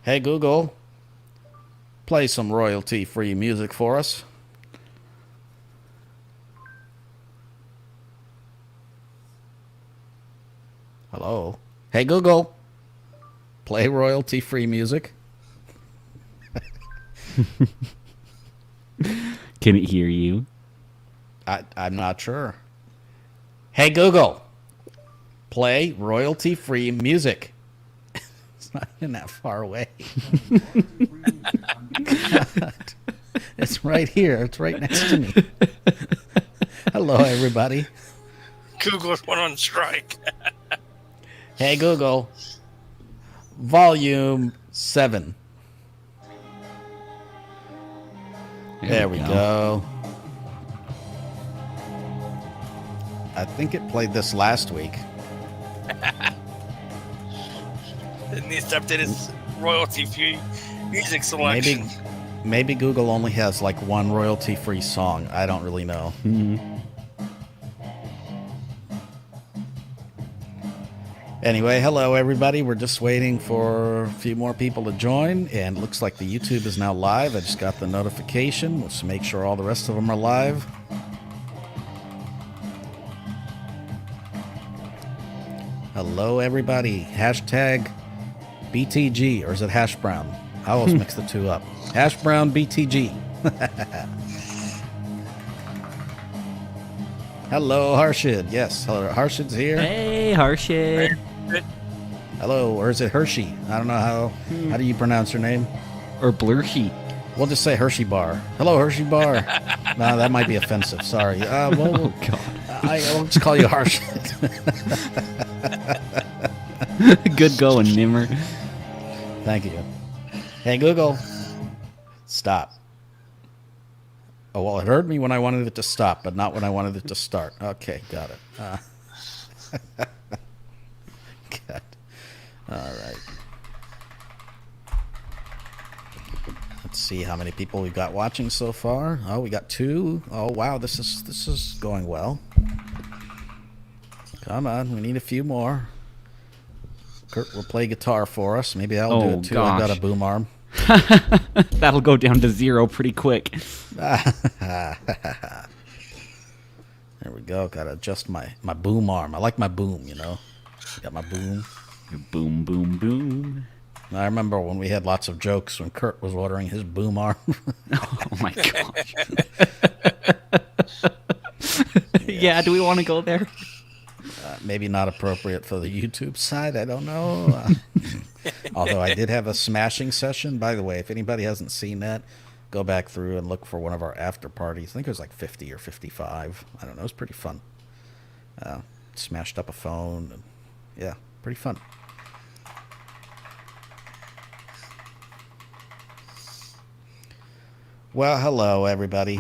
Hey Google, play some royalty-free music for us. Hello. Hey Google, play royalty-free music. Can it hear you? I'm not sure. Hey Google, play royalty-free music. It's not even that far away. It's right here. It's right next to me. Hello, everybody. Google's went on strike. Hey Google, volume 7. There we go. I think it played this last week. It needs to update its royalty-free music selection. Maybe Google only has like one royalty-free song. I don't really know. Anyway, hello everybody. We're just waiting for a few more people to join, and it looks like the YouTube is now live. I just got the notification. Let's make sure all the rest of them are live. Hello everybody. Hashtag BTG, or is it hash brown? I always mix the two up. Hash brown BTG. Hello, Harshid. Yes, hello, Harshid's here. Hey, Harshid. Hello, or is it Hershey? I don't know how do you pronounce your name? Or Blurshey. We'll just say Hershey Bar. Hello, Hershey Bar. No, that might be offensive. Sorry. Oh, God. I'll just call you Harshid. Good going, Nimer. Thank you. Hey, Google. Stop. Oh, well, it heard me when I wanted it to stop, but not when I wanted it to start. Okay, got it. Good. All right. Let's see how many people we've got watching so far. Oh, we got 2. Oh, wow, this is going well. Come on, we need a few more. Kirt will play guitar for us. Maybe I'll do it too. Gosh. I've got a boom arm. That'll go down to 0 pretty quick. There we go. Gotta adjust my boom arm. I like my boom, you know. Got my boom. Boom, boom, boom. I remember when we had lots of jokes when Kirt was ordering his boom arm. Oh, my gosh. Yeah, do we want to go there? Maybe not appropriate for the YouTube side. I don't know. Although I did have a smashing session. By the way, if anybody hasn't seen that, go back through and look for one of our after parties. I think it was like 50 or 55. I don't know. It was pretty fun. Smashed up a phone. And, yeah, pretty fun. Well, hello, everybody.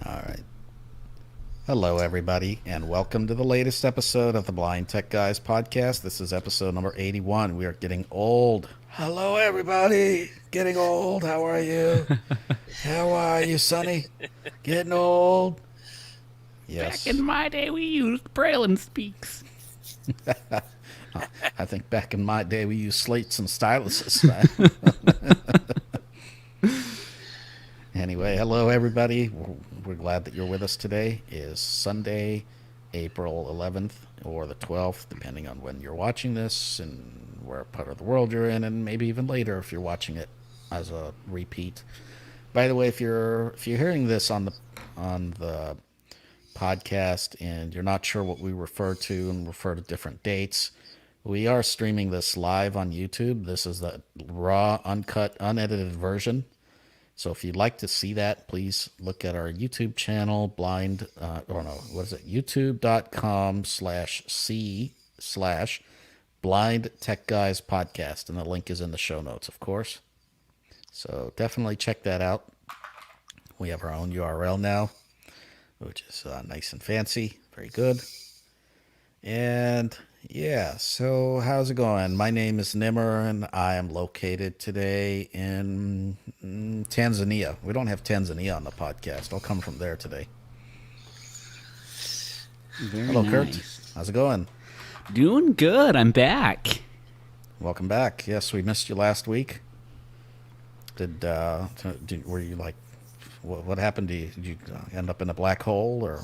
All right. Hello, everybody, and welcome to the latest episode of the Blind Tech Guys podcast. This is episode number 81. We are getting old. Hello, everybody. Getting old. How are you? How are you, Sonny? Getting old? Yes. Back in my day, we used Braille and Speaks. I think back in my day, we used slates and styluses. Anyway, hello, everybody. We're glad that you're with us today. It is Sunday, April 11th or the 12th, depending on when you're watching this and where part of the world you're in, and maybe even later if you're watching it as a repeat. By the way, if you're hearing this on the podcast and you're not sure what we refer to and refer to different dates, we are streaming this live on YouTube. This is the raw, uncut, unedited version. So if you'd like to see that, please look at our YouTube channel, youtube.com/c/Blind Tech Guys Podcast. And the link is in the show notes, of course. So definitely check that out. We have our own URL now, which is nice and fancy. Very good. And yeah, so how's it going? My name is Nimer, and I am located today in Tanzania. We don't have Tanzania on the podcast. I'll come from there today. Very Hello, nice. Kirt. How's it going? Doing good. I'm back. Welcome back. Yes, we missed you last week. Were you like, what happened to you? Did you end up in a black hole or?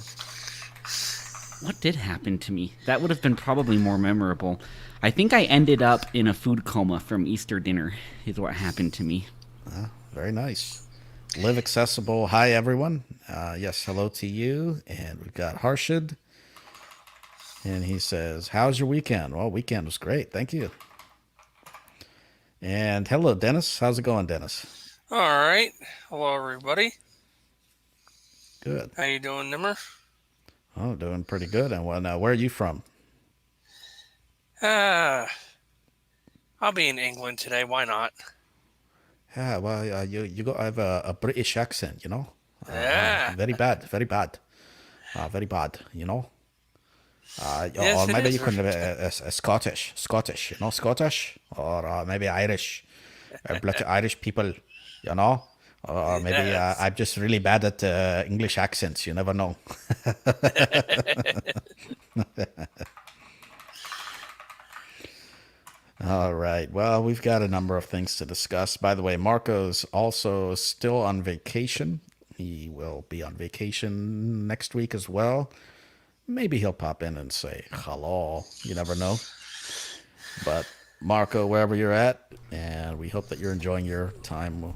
What did happen to me? That would have been probably more memorable. I think I ended up in a food coma from Easter dinner, is what happened to me. Very nice. Live accessible. Hi, everyone. Yes, hello to you. And we've got Harshid. And he says, how's your weekend? Well, weekend was great. Thank you. And hello, Dennis. How's it going, Dennis? All right. Hello, everybody. Good. How you doing, Nimer? Oh, doing pretty good. And where are you from? I'll be in England today. Why not? Yeah, well, you have a British accent, you know? Yeah. Very bad, very bad. Very bad, you know? Yes, Or it maybe is. you can a Scottish, you know, Scottish, or maybe Irish, Irish people, you know, or maybe Yes. I'm just really bad at English accents. You never know. All right. Well, we've got a number of things to discuss. By the way, Marco's also still on vacation. He will be on vacation next week as well. Maybe he'll pop in and say hello. You never know. But Marco, wherever you're at, and we hope that you're enjoying your time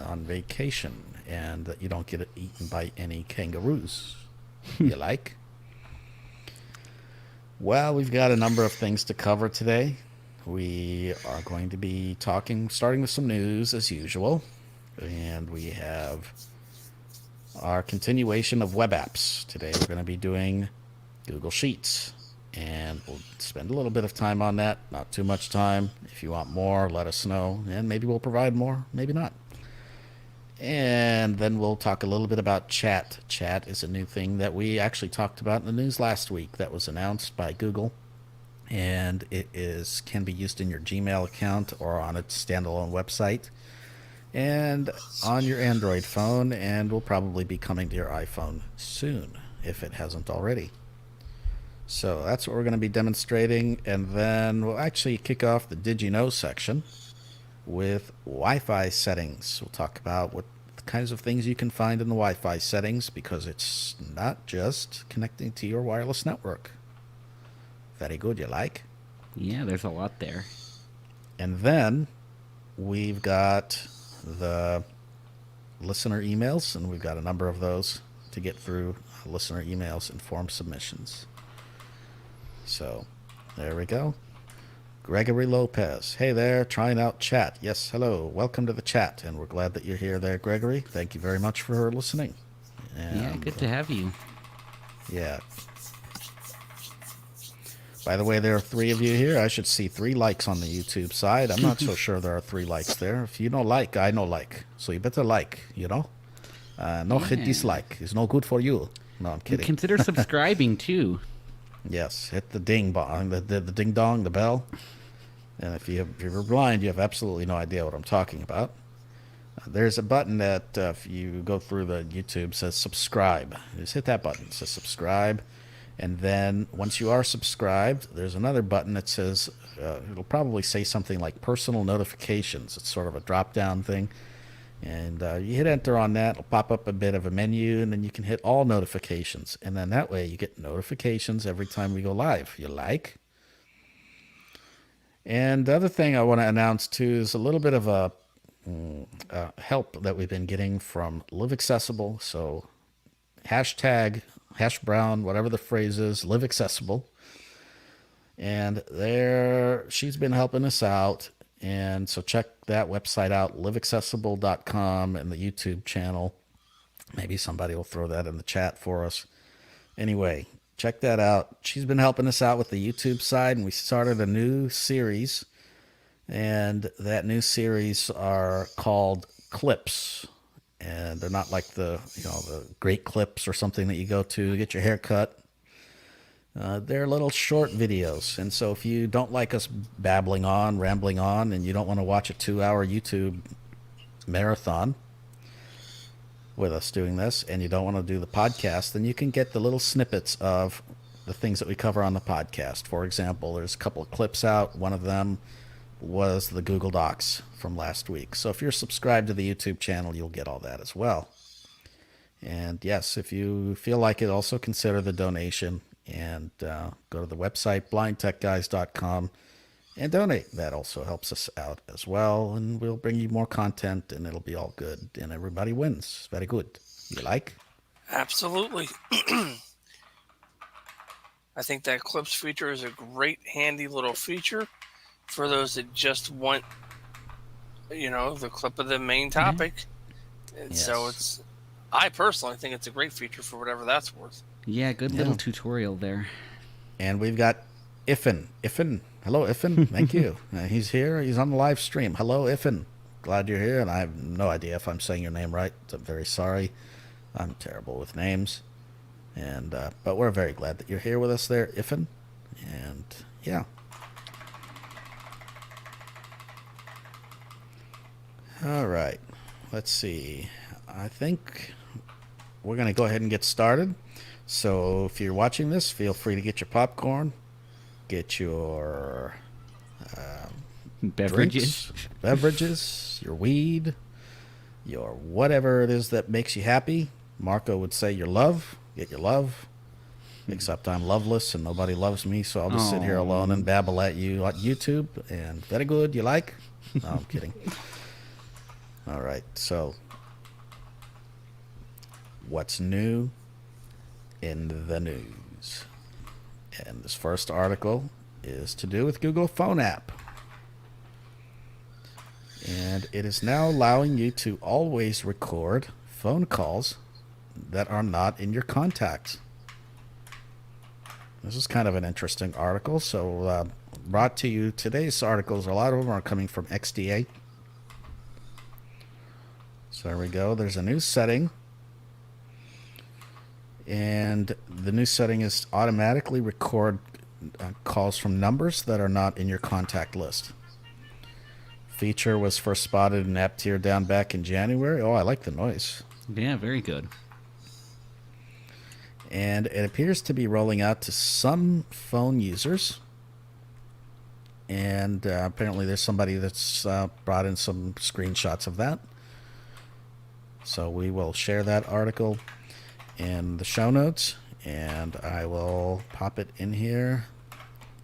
on vacation and that you don't get eaten by any kangaroos. You like? Well, we've got a number of things to cover today. We are going to be starting with some news as usual. And we have our continuation of web apps. Today we're going to be doing Google Sheets. And we'll spend a little bit of time on that. Not too much time. If you want more, let us know. And maybe we'll provide more. Maybe not. And then we'll talk a little bit about chat. Chat is a new thing that we actually talked about in the news last week that was announced by Google. And it can be used in your Gmail account or on a standalone website and on your Android phone, and will probably be coming to your iPhone soon if it hasn't already. So that's what we're going to be demonstrating, and then we'll actually kick off the Did You Know section with Wi-Fi settings. We'll talk about what kinds of things you can find in the Wi-Fi settings, because it's not just connecting to your wireless network. Very good, you like? Yeah, there's a lot there. And then we've got the listener emails, and we've got a number of those to get through. Listener emails and form submissions. So there we go. Gregory Lopez. Hey there, trying out chat. Yes, hello. Welcome to the chat, and we're glad that you're here there, Gregory. Thank you very much for listening. And, Yeah, good to have you. Yeah. By the way, there are 3 of you here. I should see 3 likes on the YouTube side. I'm not so sure there are 3 likes there. If you don't like, I no like. So you better like, you know? No hit dislike. It's no good for you. No, I'm kidding. Consider subscribing, too. Yes, hit the ding bong, the ding dong, the bell. And if you're blind, you have absolutely no idea what I'm talking about. There's a button that if you go through the YouTube says subscribe. Just hit that button. It says subscribe. And then once you are subscribed, there's another button that says, it'll probably say something like personal notifications. It's sort of a drop-down thing. And you hit enter on that. It'll pop up a bit of a menu, and then you can hit all notifications. And then that way you get notifications every time we go live. You like? And the other thing I want to announce, too, is a little bit of a help that we've been getting from Live Accessible. So hashtag #Brown, whatever the phrase is, Live Accessible. And she's been helping us out. And so check that website out, liveaccessible.com, and the YouTube channel. Maybe somebody will throw that in the chat for us. Anyway, check that out. She's been helping us out with the YouTube side, and we started a new series. And that new series are called Clips. And they're not like the great clips or something that you go to get your hair cut. They're little short videos. And so if you don't like us rambling on, and you don't want to watch a 2-hour YouTube marathon with us doing this, and you don't want to do the podcast, then you can get the little snippets of the things that we cover on the podcast. For example, there's a couple of clips out. One of them was the Google Docs from last week. So if you're subscribed to the YouTube channel, you'll get all that as well. And yes, if you feel like it, also consider the donation and go to the website, blindtechguys.com, and donate. That also helps us out as well. And we'll bring you more content and it'll be all good. And everybody wins. Very good. You like? Absolutely. I think that clips feature is a great, handy little feature for those that just want, the clip of the main topic. And so I personally think it's a great feature for whatever that's worth. Yeah, good little tutorial there. And we've got Iffen. Hello, Iffen. Thank you. He's here. He's on the live stream. Hello, Iffen. Glad you're here. And I have no idea if I'm saying your name right. I'm very sorry. I'm terrible with names. And but we're very glad that you're here with us there, Iffen. And yeah. All right. Let's see. I think we're going to go ahead and get started. So if you're watching this, feel free to get your popcorn, get your beverages, your weed, your whatever it is that makes you happy. Marco would say your love. Get your love. Except I'm loveless and nobody loves me, so I'll just sit here alone and babble at you on YouTube. And very good. You like? No, I'm kidding. All right. So what's new in the news? And this first article is to do with Google Phone app. And it is now allowing you to always record phone calls that are not in your contacts. This is kind of an interesting article. So brought to you today's articles, a lot of them are coming from XDA. So there we go. There's a new setting. And the new setting is automatically record calls from numbers that are not in your contact list. Feature was first spotted in App Tier down back in January. Oh, I like the noise. Yeah, very good. And it appears to be rolling out to some phone users. And apparently there's somebody that's brought in some screenshots of that. So we will share that article in the show notes, and I will pop it in here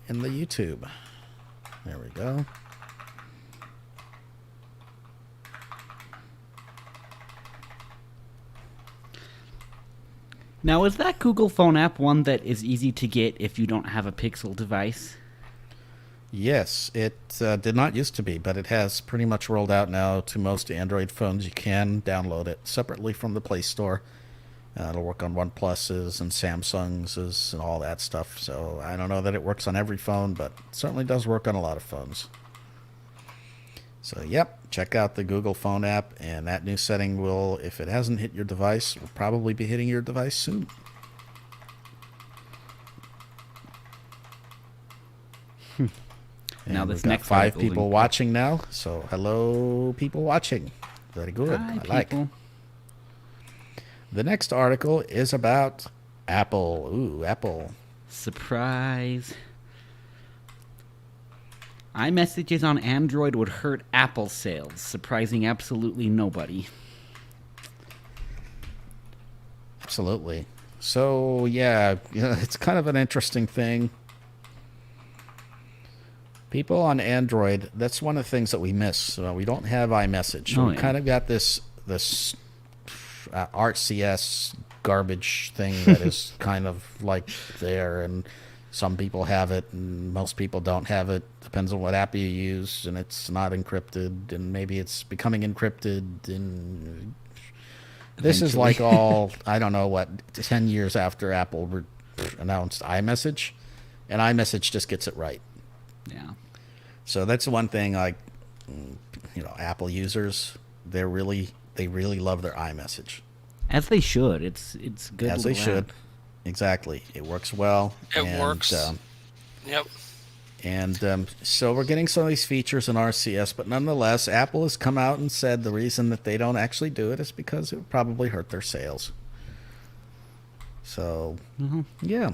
in the YouTube. There we go. Now, is that Google Phone app one that is easy to get if you don't have a Pixel device? Yes, it did not used to be, but it has pretty much rolled out now to most Android phones. You can download it separately from the Play Store. It'll work on OnePlus's and Samsung's and all that stuff. So I don't know that it works on every phone, but it certainly does work on a lot of phones. So, yep, check out the Google Phone app, and that new setting will, if it hasn't hit your device, will probably be hitting your device soon. Now And this we've got next 5 article people in- watching now. So, hello, people watching. Very good. Hi, I like. people. The next article is about Apple. Ooh, Apple. Surprise. iMessages on Android would hurt Apple sales, surprising absolutely nobody. Absolutely. So, yeah, it's kind of an interesting thing. People on Android, that's one of the things that we miss. We don't have iMessage. So we kind of got this RCS garbage thing that is kind of like there, and some people have it and most people don't have it. Depends on what app you use, and it's not encrypted, and maybe it's becoming encrypted. And this is like all, I don't know what, 10 years after Apple announced iMessage, and iMessage just gets it right. Yeah. So that's one thing, like, Apple users, they really love their iMessage. As they should. It's good. As they should. App. Exactly. It works well. It works. Yep. And so we're getting some of these features in RCS, but nonetheless, Apple has come out and said the reason that they don't actually do it is because it would probably hurt their sales. So, yeah.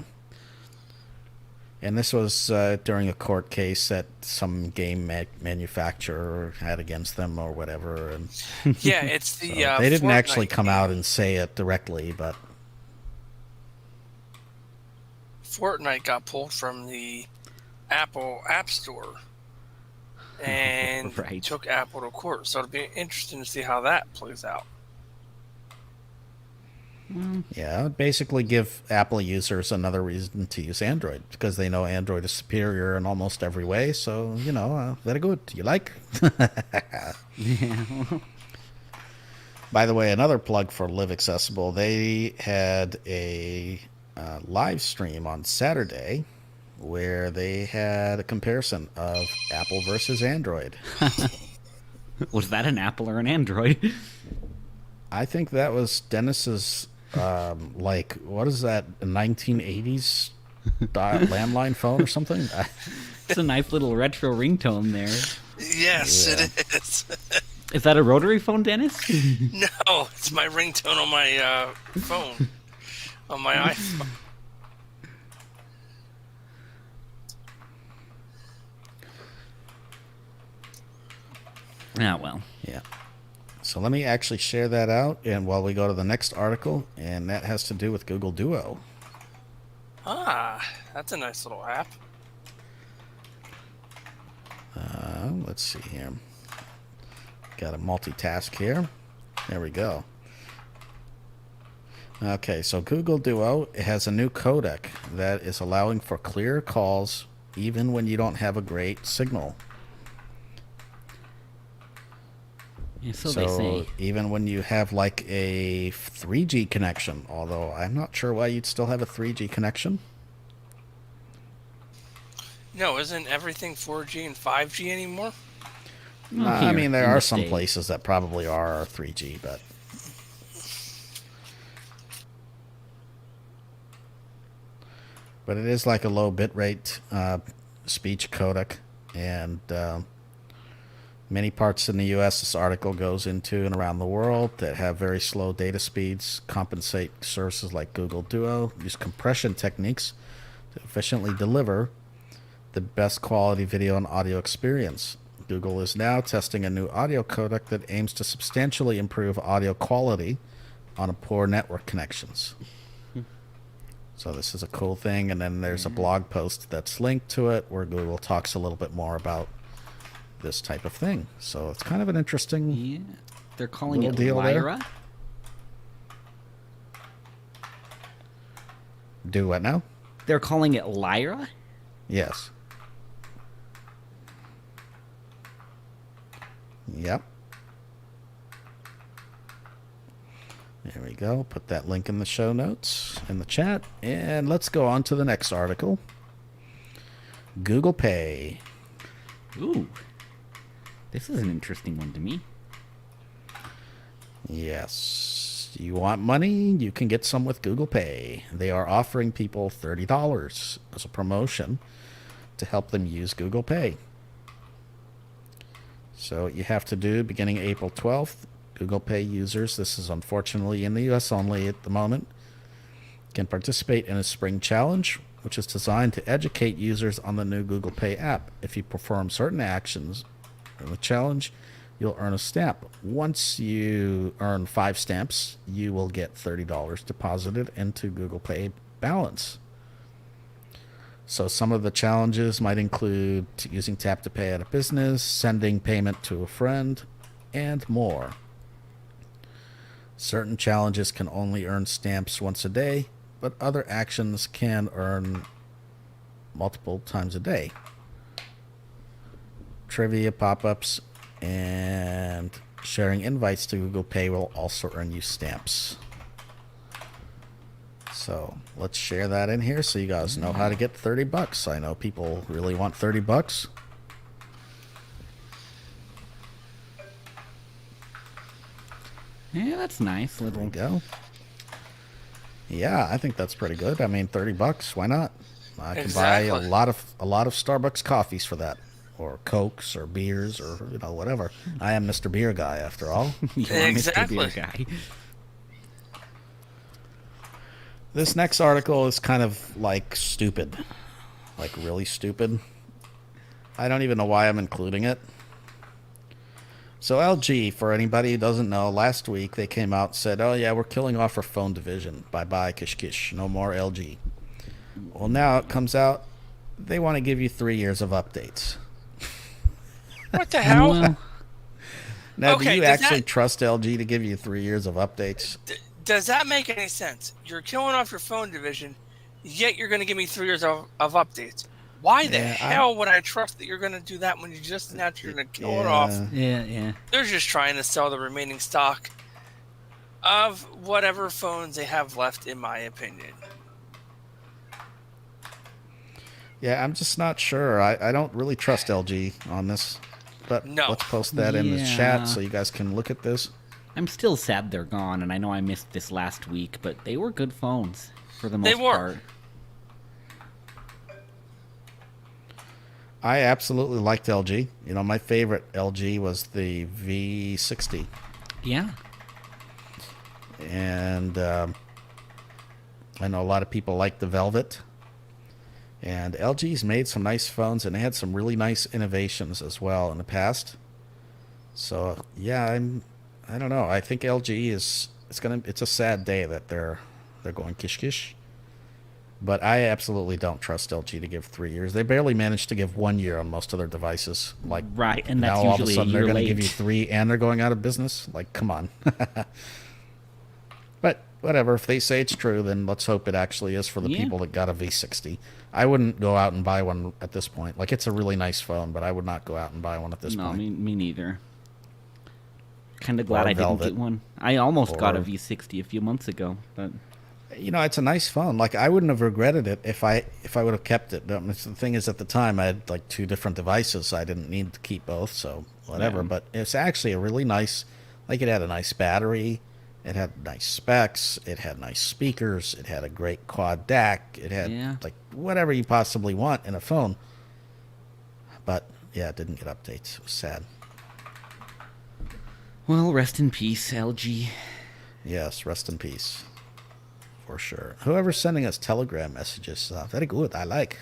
And this was during a court case that some game manufacturer had against them or whatever. And Yeah, it's the so they didn't actually Fortnite come game. out and say it directly, but Fortnite got pulled from the Apple App Store and Right. took Apple to court. So it'll be interesting to see how that plays out. yeah, it would basically give Apple users another reason to use Android because they know Android is superior in almost every way. So, very good. You like? Yeah. By the way, another plug for Live Accessible. They had a live stream on Saturday where they had a comparison of Apple versus Android. Was that an Apple or an Android? I think that was Dennis's, what is that, a 1980s landline phone or something? It's a nice little retro ringtone there. Yes, Yeah. it is. Is that a rotary phone, Dennis? No, it's my ringtone on my phone, on my iPhone. Ah, well. Yeah. So let me actually share that out, and while we go to the next article, and that has to do with Google Duo. Ah, that's a nice little app. Let's see here. Got to multitask here. There we go. Okay, so Google Duo has a new codec that is allowing for clear calls even when you don't have a great signal. Yeah, so they say. Even when you have like a 3G connection, although I'm not sure why you'd still have a 3G connection. No, isn't everything 4G and 5G anymore? Well, I here mean, there in are the some States. places that probably are 3G, but it is like a low bitrate speech codec, and many parts in the U.S. this article goes into and around the world that have very slow data speeds compensate services like Google Duo use compression techniques to efficiently deliver the best quality video and audio experience. Google is now testing a new audio codec that aims to substantially improve audio quality on poor network connections. So this is a cool thing, and then there's a blog post that's linked to it where Google talks a little bit more about this type of thing. So it's kind of an interesting Yeah. They're calling little it deal there. Lyra. Do what now? They're calling it Lyra? Yes. Yep. There we go. Put that link in the show notes, in the chat. And let's go on to the next article. Google Pay. Ooh. This is an interesting one to me. Yes. You want money? You can get some with Google Pay. They are offering people $30 as a promotion to help them use Google Pay. So what you have to do, beginning April 12th, Google Pay users, this is unfortunately in the US only at the moment, can participate in a spring challenge, which is designed to educate users on the new Google Pay app. If you perform certain actions in the challenge, you'll earn a stamp. Once you earn 5 stamps, you will get $30 deposited into Google Pay balance. So some of the challenges might include using Tap to Pay at a business, sending payment to a friend, and more. Certain challenges can only earn stamps once a day, but other actions can earn multiple times a day. Trivia pop-ups and sharing invites to Google Pay will also earn you stamps. So let's share that in here so you guys know how to get $30. I know people really want $30. Yeah, that's nice. There we Little. go. Yeah, I think that's pretty good. I mean, $30. Why not? I can buy a Exactly. lot of Starbucks coffees for that, or Cokes, or beers, or whatever. I am Mr. Beer Guy after all. You are Mr. Beer Exactly. Guy. This next article is kind of like stupid. like really stupid. I don't even know why I'm including it. So LG, for anybody who doesn't know, last week they came out and said, oh yeah, we're killing off our phone division. Bye-bye, kish kish. No more LG. Well, now it comes out they want to give you 3 years of updates. What the hell? Well, Now, Okay, do you does actually that- trust LG to give you 3 years of updates? Does that make any sense? You're killing off your phone division, yet you're going to give me 3 years of updates. Why the Yeah, hell would I trust that you're going to do that when you just announced you're going to kill it off? yeah. They're just trying to sell the remaining stock of whatever phones they have left, in my opinion. Yeah, I'm just not sure. I don't really trust LG on this. But No. let's post that in the Yeah. chat so you guys can look at this. I'm still sad they're gone, and I know I missed this last week, but they were good phones for the most They were. part. I absolutely liked LG. You know, my favorite LG was the V60. Yeah. And I know a lot of people like the Velvet. And LG's made some nice phones, and they had some really nice innovations as well in the past. So yeah, I don't know. I think LG it's a sad day that they're going kish kish. But I absolutely don't trust LG to give 3 years. They barely managed to give 1 year on most of their devices. Like Right, and that's now all of a usually a sudden they're year going to late. give you 3 and they're going out of business. Like, come on. But whatever, if they say it's true, then let's hope it actually is for the Yeah. people that got a V60. I wouldn't go out and buy one at this point. Like, it's a really nice phone, but I would not go out and buy one at this No, point. me neither. Kind of glad Or I didn't Velvet. get one. I almost got a Or- V60 a few months ago, but You know, it's a nice phone. Like, I wouldn't have regretted it if I would have kept it. The thing is, at the time, I had like 2 different devices, so I didn't need to keep both. So whatever. Yeah. But it's actually a really nice. Like, it had a nice battery, it had nice specs, it had nice speakers, it had a great quad DAC, it had Yeah. like whatever you possibly want in a phone. But yeah, it didn't get updates. It was sad. well, rest in peace, LG. Yes, rest in peace. For sure. Whoever's sending us Telegram messages, very good. I like.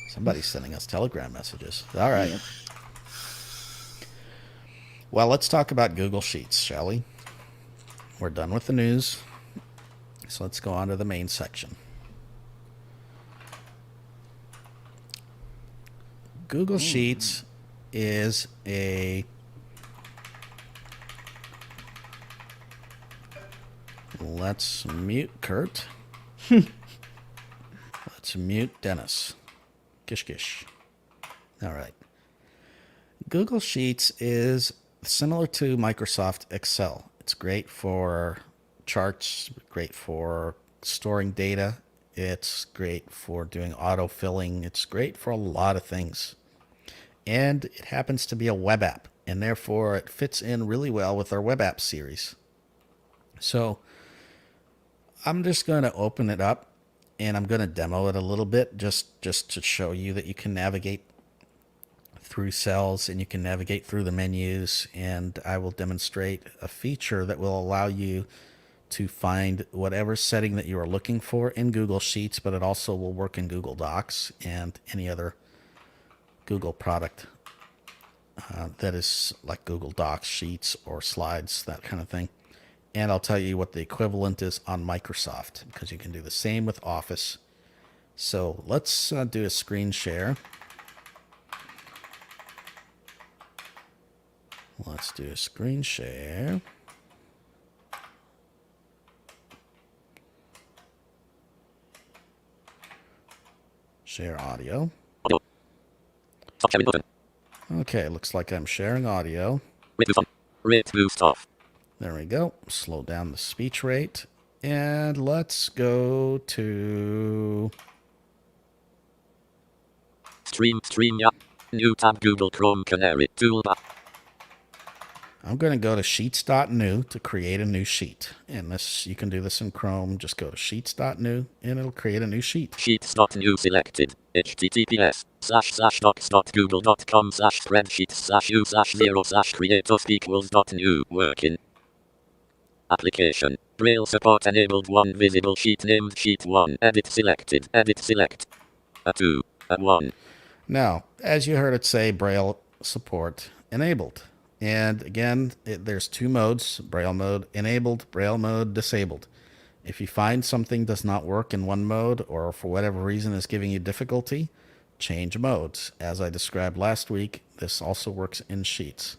Somebody's sending us Telegram messages. All right. Yep. Well, let's talk about Google Sheets, shall we? We're done with the news. So let's go on to the main section. Google Sheets is a Let's mute Kirt. Let's mute Dennis. Gish gish. All right. Google Sheets is similar to Microsoft Excel. It's great for charts, great for storing data. It's great for doing autofilling. It's great for a lot of things. And it happens to be a web app, and therefore it fits in really well with our web app series. So I'm just going to open it up, and I'm going to demo it a little bit just to show you that you can navigate through cells and you can navigate through the menus, and I will demonstrate a feature that will allow you to find whatever setting that you are looking for in Google Sheets, but it also will work in Google Docs and any other Google product that is like Google Docs, Sheets, or Slides, that kind of thing. And I'll tell you what the equivalent is on Microsoft, because you can do the same with Office. So let's do a screen share. Let's do a screen share. Share audio. Stop sharing button. Okay, looks like I'm sharing audio. Rate boost on. Rate boost off. There we go. Slow down the speech rate. And let's go to... Stream yeah. New tab Google Chrome Canary toolbar. I'm going to go to sheets.new to create a new sheet. And this, you can do this in Chrome. Just go to sheets.new and it'll create a new sheet. Sheets.new selected. https://docs.google.com/spreadsheets/u/0/create_equals.new working. Application. Braille support enabled. 1 visible sheet named sheet 1. Edit selected. Edit select. A 2. A 1. Now, as you heard it say, Braille support enabled. And again, there's 2 modes, Braille mode enabled, Braille mode disabled. If you find something does not work in one mode or for whatever reason is giving you difficulty, change modes. As I described last week, this also works in Sheets.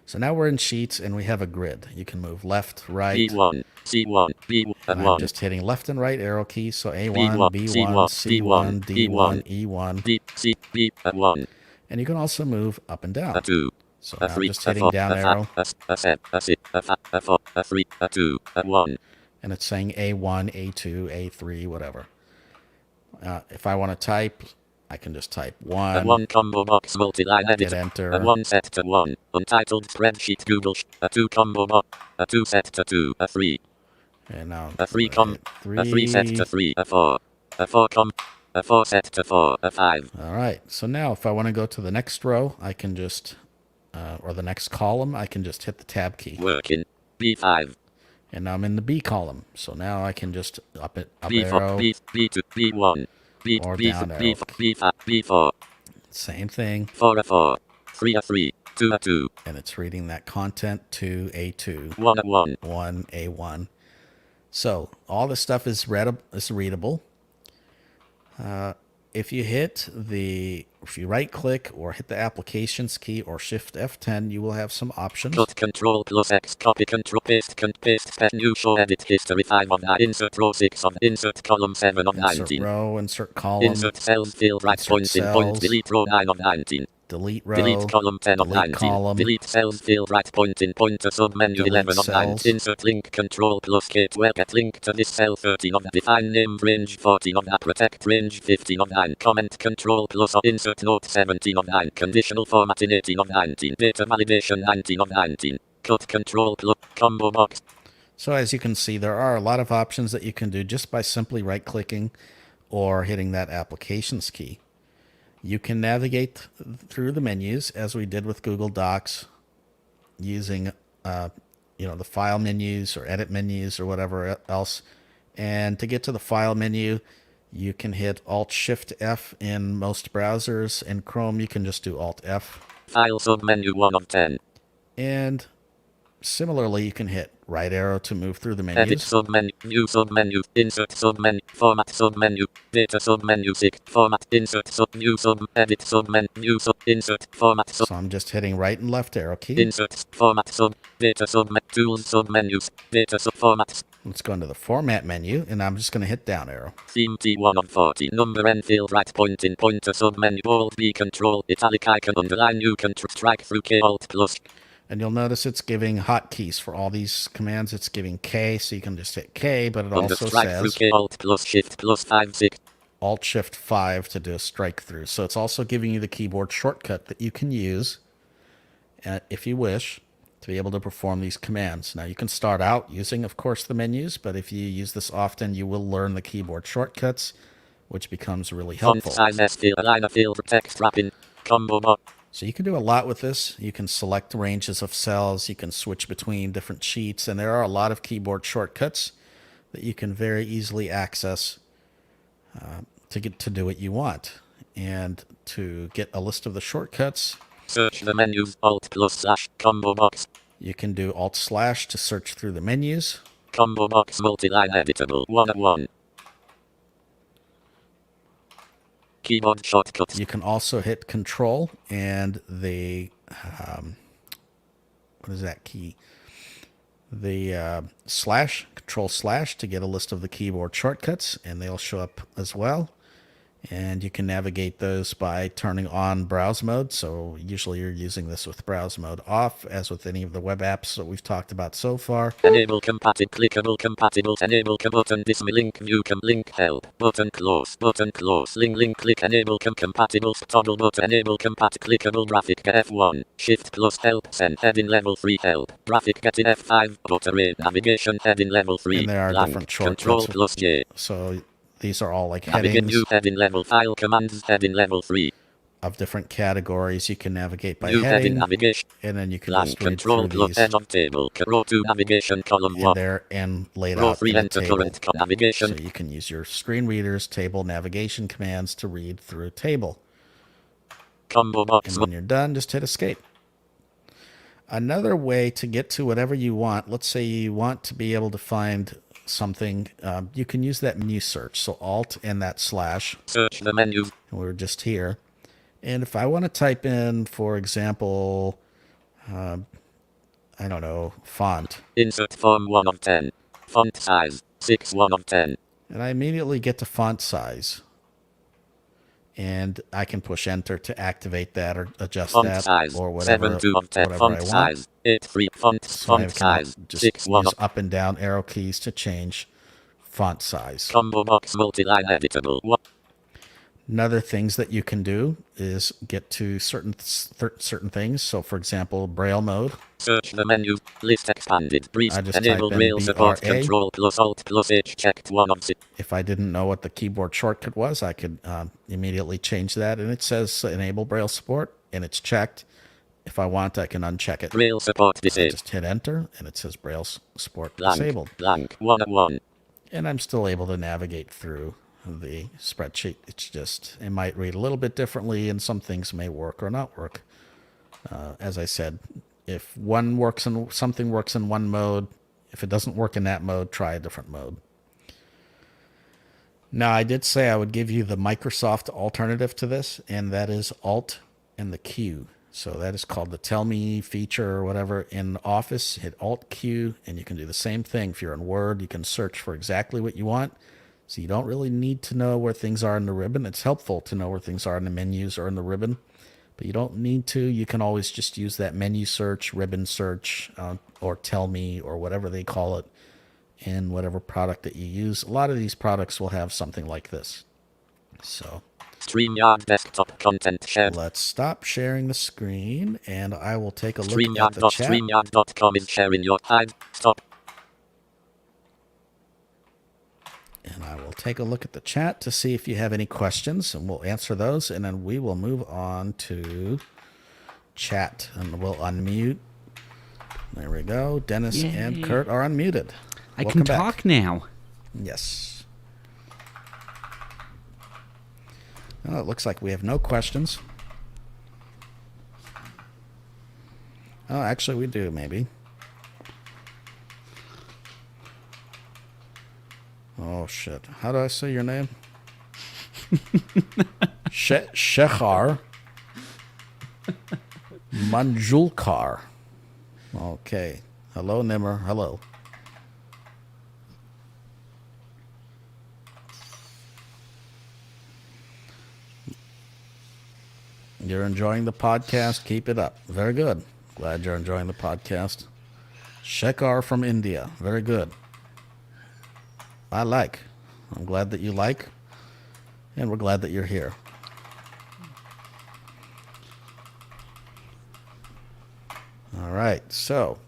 So now we're in Sheets and we have a grid. You can move left, right. B1, C1, B1, I'm just hitting left and right arrow keys. So A1, B1, C1, D1, E1. D, C, B, A1. And you can also move up and down. A2. So now I'm just hitting down arrow. A7, A6, A5, A4, A3, A2, A1. And it's saying A1, A2, A3, whatever. If I want to type, I can just type 1. A1 combo box multi-line edit. Hit enter. A1 set to 1. Untitled spreadsheet Google. A2 combo box. A2 set to 2. A3. And now A3 A3 set to 3. A4. A4 set to 4. A5. All right. So now if I want to go to the next row, I can just, or the next column, I can just hit the tab key. Working. B5. And now I'm in the B column. So now I can just up B4, arrow. B2, B1. B, Or B, down arrow. B5, B4. Same thing. 4 A4. 3 A3. 2 A2. And it's reading that content to A2. 1 A1. 1 A1. So all this stuff is readable. If you right click or hit the applications key or shift F10, you will have some options. Cut Control plus X, copy Control paste paste new show edit history 5 of 9, insert row 6 of insert column 7 of 19. Insert row, insert column, Insert cells field right insert points in point, cells. delete row 9 of 19. delete row, Delete column 10 of delete 19. column, Delete cells field right point in pointer submenu delete 11 of 9. cells. Insert link Control plus K12 get link to this cell 13 of define name range 14 of that protect range 15 of 9. Comment Control plus insert note 17 of 9. Conditional formatting 18 of 19. Data validation 19 of 19. Cut Control plus combo box. So as you can see, there are a lot of options that you can do just by simply right-clicking or hitting that applications key. You can navigate through the menus as we did with Google Docs using the file menus or edit menus or whatever else. And to get to the file menu, you can hit Alt-Shift-F in most browsers. In Chrome, you can just do Alt-F. File submenu 1 of 10. And similarly, you can hit right arrow to move through the Edit menus. submenu, new submenu, insert submenu, format submenu, data submenu 6, format, insert new edit submenu, new insert, format So I'm just hitting right and left arrow key. insert, format data tools submenus, data formats, Let's go into the format menu, and I'm just going to hit down arrow. theme T1 of 40, number N field right point in pointer submenu, Alt B control, italic icon underline, you can strike through K Alt plus. And you'll notice it's giving hotkeys for all these commands. It's giving K, so you can just hit K, but it also Strike through says K Alt plus Shift plus 5 6. Alt-Shift-5 to do a strike through. So it's also giving you the keyboard shortcut that you can use, if you wish, to be able to perform these commands. Now you can start out using, of course, the menus, but if you use this often, you will learn the keyboard shortcuts, which becomes really helpful. Font size S field, align a field, text wrapping, combo box. So you can do a lot with this. You can select ranges of cells. You can switch between different sheets. And there are a lot of keyboard shortcuts that you can very easily access to get to do what you want. And to get a list of the shortcuts, Search the menus, Alt plus slash, combo box. you can do Alt/ to search through the menus. Combo box multi-line editable, 1 of 1. Keyboard shortcuts. You can also hit Control and the, what is that key? The slash, Control/ to get a list of the keyboard shortcuts, and they'll show up as well. And you can navigate those by turning on browse mode. So usually you're using this with browse mode off, as with any of the web apps that we've talked about so far. Enable compatible, clickable compatibles, enable button dismiss link view link help, button close, link click, enable compatibles, toggle button, enable clickable graphic, F1, shift plus help, send, heading level 3 help, graphic getting F5, butter rate, navigation, heading level 3, And there are blank, different shortcuts. control plus J. So these are all like Navigate headings. new heading level file commands, heading level 3. of different categories. You can navigate by New heading heading, navigation. and then you can Blank just read control through plus these head of table. Row 2 navigation column in 1. there and laid Row out 3 in a enter table. current navigation. So you can use your screen readers, table navigation commands to read through a table. Combo box. And when you're done, just hit escape. Another way to get to whatever you want, let's say you want to be able to find something, you can use that menu search. So Alt and that slash. Search the menu. And we're just here. And if I want to type in, for example, I don't know, font. Insert font 1 of 10. Font size 6 1 of 10. And I immediately get to font size. And I can push enter to activate that or adjust Font that size or whatever, 7 2 of 10. whatever Font I want. size 8 3. Font So I font can size just 6 1 use of up and down arrow keys to change font size. combo box multi-line editable. Another things that you can do is get to certain things. So, for example, Braille mode. Search the menu. List expanded. Breeze. I just Enable type in Braille support. BRA. Control plus Alt plus H checked 1 of 6. If I didn't know what the keyboard shortcut was, I could immediately change that. And it says enable Braille support, and it's checked. If I want, I can uncheck it. Braille support disabled. Just hit enter, and it says Braille support Blank. disabled. Blank. 1 of 1. And I'm still able to navigate through the spreadsheet. It's just, it might read a little bit differently, and some things may work or not work. As I said, if something works in one mode, if it doesn't work in that mode, try a different mode. Now, I did say I would give you the Microsoft alternative to this, and that is Alt and the Q. So that is called the Tell Me feature or whatever. In Office, hit Alt Q, and you can do the same thing. If you're in Word, you can search for exactly what you want. So you don't really need to know where things are in the ribbon. It's helpful to know where things are in the menus or in the ribbon, but you don't need to. You can always just use that menu search, ribbon search, or Tell Me, or whatever they call it in whatever product that you use. A lot of these products will have something like this. So StreamYard desktop content shared. let's stop sharing the screen, and I will take a look at the chat. StreamYard.com is sharing your hide. Stop. And I will take a look at the chat to see if you have any questions, and we'll answer those, and then we will move on to chat, and we'll unmute. There we go. Dennis and Kirt are unmuted. I Welcome can talk back. now. Yes. Oh, it looks like we have no questions. Oh, actually, we do, maybe. Oh, shit. How do I say your name? Shekhar Manjulkar. Okay. Hello, Nimer. Hello. You're enjoying the podcast. Keep it up. Very good. Glad you're enjoying the podcast. Shekhar from India. Very good. I like. I'm glad that you like. And we're glad that you're here. All right. So,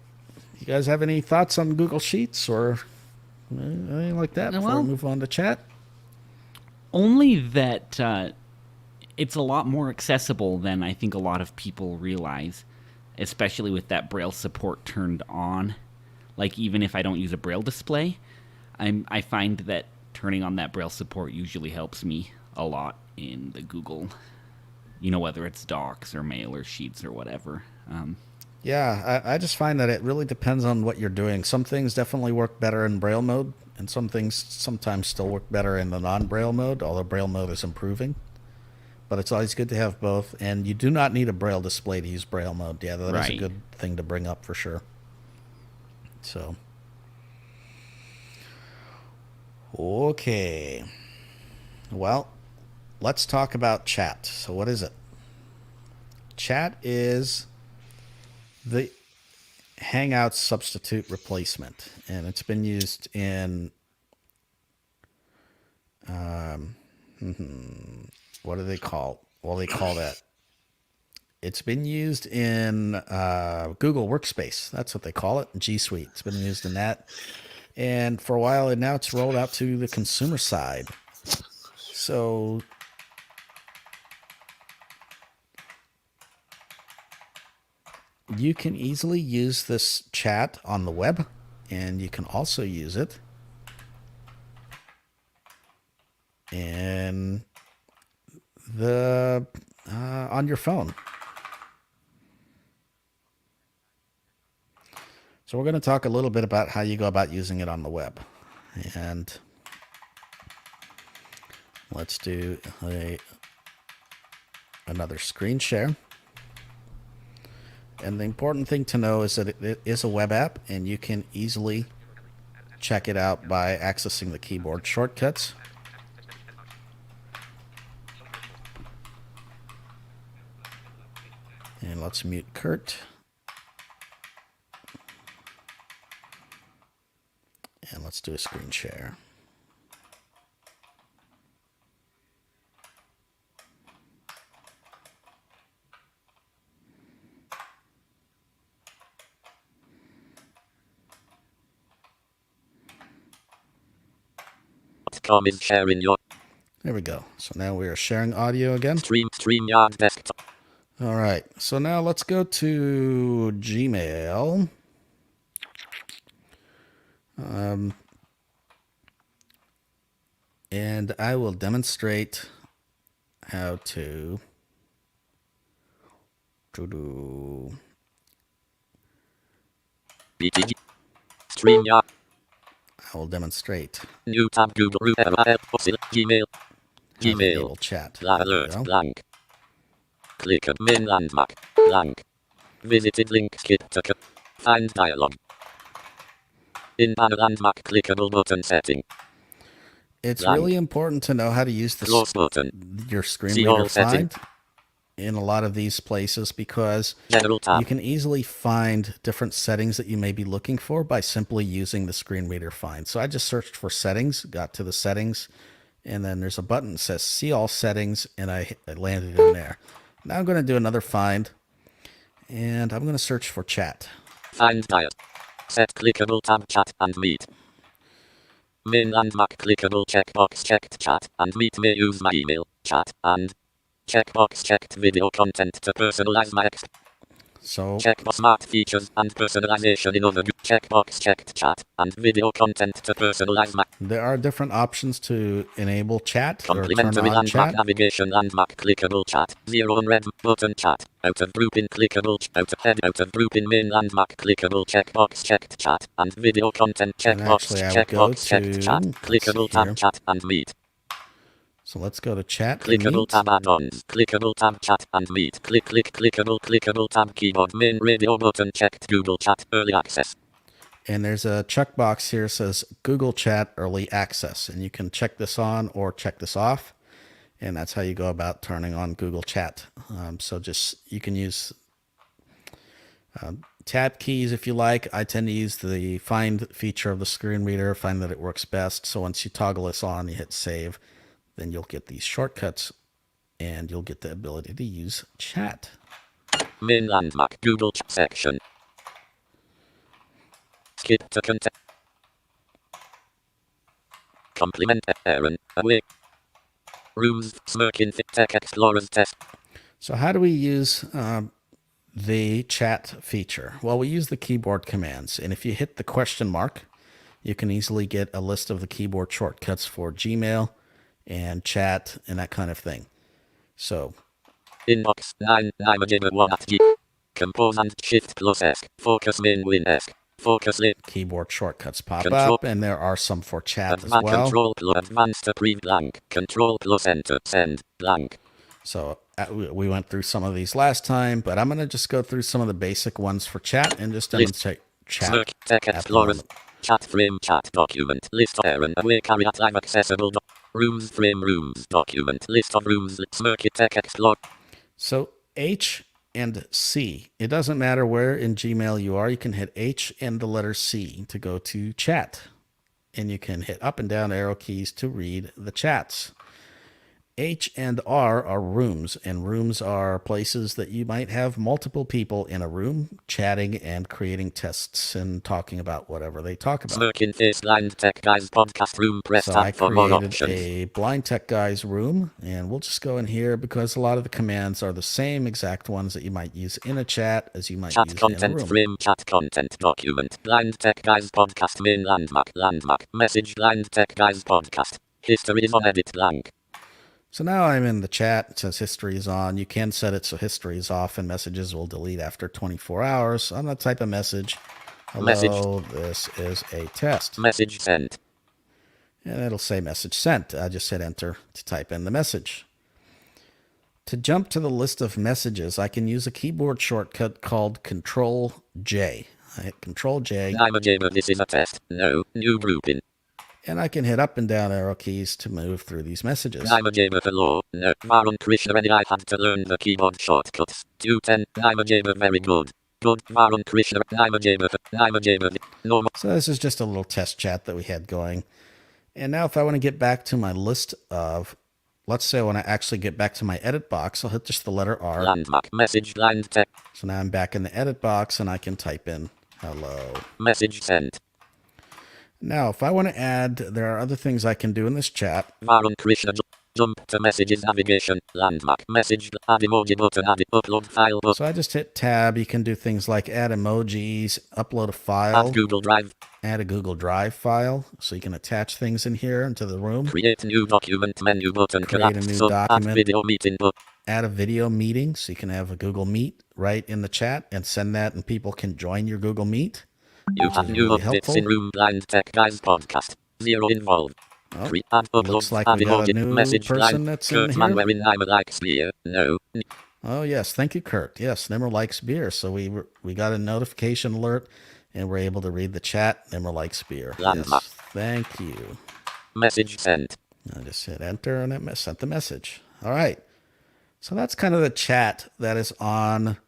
you guys have any thoughts on Google Sheets or anything like that before we move on to chat? Only that it's a lot more accessible than I think a lot of people realize, especially with that Braille support turned on. Like, even if I don't use a Braille display, I find that turning on that Braille support usually helps me a lot in the Google, whether it's Docs or Mail or Sheets or whatever. Yeah, I just find that it really depends on what you're doing. Some things definitely work better in Braille mode, and some things sometimes still work better in the non-Braille mode, although Braille mode is improving. But it's always good to have both, and you do not need a Braille display to use Braille mode. Yeah, that is a good thing to bring up for sure. So, okay. Well, let's talk about chat. So what is it? Chat is the Hangout substitute replacement, and it's been used in what do they call? Well, they call that. It's been used in Google Workspace. That's what they call it. G Suite. It's been used in that, and for a while, and now it's rolled out to the consumer side. So you can easily use this chat on the web, and you can also use it in the on your phone. So we're going to talk a little bit about how you go about using it on the web. And let's do another screen share. And the important thing to know is that it is a web app, and you can easily check it out by accessing the keyboard shortcuts. And let's mute Kirt. And let's do a screen share. .com is sharing your There we go. So now we are sharing audio again. StreamYard desktop. All right. So now let's go to Gmail. And I will demonstrate how to do BTG. StreamYard. I will demonstrate. New tab Google Gmail. How to Gmail. enable chat. La There we alert go. blank. Click on main landmark blank. Visited link Kirt to find dialog. In banner landmark clickable button setting. It's Blank. really important to know how to use Close button. your screen See reader all setting. find in a lot of these places, because General tab. you can easily find different settings that you may be looking for by simply using the screen reader find. So I just searched for settings, got to the settings, and then there's a button that says see all settings, and I landed in there. Now I'm going to do another find, and I'm going to search for chat. Find diet. Set clickable tab chat and meet. Main landmark clickable checkbox checked chat and meet may use my email chat and checkbox checked video content to personalize my So checkbox smart features and personalization in other checkbox checked chat and video content to personalize my there are different options to enable chat or turn complimentary on landmark chat. navigation landmark clickable chat 0 on red button chat out of group in clickable out of head out of group in main landmark clickable checkbox checked chat and video content And checkbox actually, I would go checkbox checked to, chat let's clickable see here. tab chat and meet. So let's go to chat and Clickable meet. tab add-ons. Clickable tab chat and meet. Clickable tab keyboard main radio button checked Google Chat early access. And there's a checkbox here that says Google Chat Early Access. And you can check this on or check this off. And that's how you go about turning on Google Chat. So just, you can use tab keys if you like. I tend to use the find feature of the screen reader, find that it works best. So once you toggle this on, you hit save, then you'll get these shortcuts and you'll get the ability to use chat. Main landmark Google Chat section. Skip to content. Compliment Aaron away. Rooms smirking fit tech explorers test. So how do we use the chat feature? Well, we use the keyboard commands. And if you hit the question mark, you can easily get a list of the keyboard shortcuts for Gmail and chat and that kind of thing. So Inbox 9 Nimer 1 at G. Compose and shift plus ESC. Focus main win ESC. Focus lip. keyboard shortcuts pop Control. up, and there are some for chat as Advanced well. control plus advanced pre blank. Control plus enter send blank. So we went through some of these last time, but I'm going to just go through some of the basic ones for chat and just demonstrate chat. Smirk tech at the explorers. moment. Chat frame chat document list of Aaron away carry at live accessible rooms frame rooms document list of rooms smirk tech explore. So H and C, it doesn't matter where in Gmail you are, you can hit H and the letter C to go to chat. And you can hit up and down arrow keys to read the chats. H and R are rooms, and rooms are places that you might have multiple people in a room chatting and creating tests and talking about whatever they talk about. Smirking face blind tech guys podcast room. Press So I tab for more created options. a blind tech guys room, and we'll just go in here because a lot of the commands are the same exact ones that you might use in a chat as you might Chat use in a content room. frame. Chat content document. Blind tech guys podcast main landmark. Message blind tech guys podcast. History is on edit blank. So now I'm in the chat. It says history is on. You can set it so history is off and messages will delete after 24 hours. So I'm going to type a message. Hello, Message. this is a test. Message sent. And it'll say message sent. I just hit enter to type in the message. To jump to the list of messages, I can use a keyboard shortcut called Control J. I hit Control J. I'm a gamer. This is a test. No. New grouping. And I can hit up and down arrow keys to move through these messages. I'm a gamer. Hello. No. Varun Krishna. And I had to learn the keyboard shortcuts. 210. I'm a gamer. Very good. Good. Varun Krishna. I'm a gamer. I'm a gamer. Normal. So this is just a little test chat that we had going. And now if I want to get back to my list of, let's say I want to actually get back to my edit box, I'll hit just the letter R. Landmark. Message blind tech. So now I'm back in the edit box and I can type in hello. Message sent. Now, if I want to add, there are other things I can do in this chat. Varun Krishna. Jump to messages navigation. Landmark. Message. Add emoji button. Add upload file button. So I just hit tab. You can do things like add emojis, upload a file, Add Google Drive. add a Google Drive file. So you can attach things in here into the room. Create new document menu button. Create a Collapse new sub. document. Add video meeting button. Add a video meeting. So you can have a Google Meet right in the chat and send that and people can join your Google Meet. You have new really updates helpful. in room blind tech guys podcast. 0 involved. Oh, Add upload. looks like add we got a emoji. new Message person blind. that's in Kirt man here. wearing Nimer likes beer. No. Oh, yes. Thank you, Kirt. Yes, Nimer likes beer. So we got a notification alert and we're able to read the chat. Nimer likes beer. Landmark. Yes, thank you. Message sent. I just hit enter and it sent the message. All right. So that's kind of the chat that is on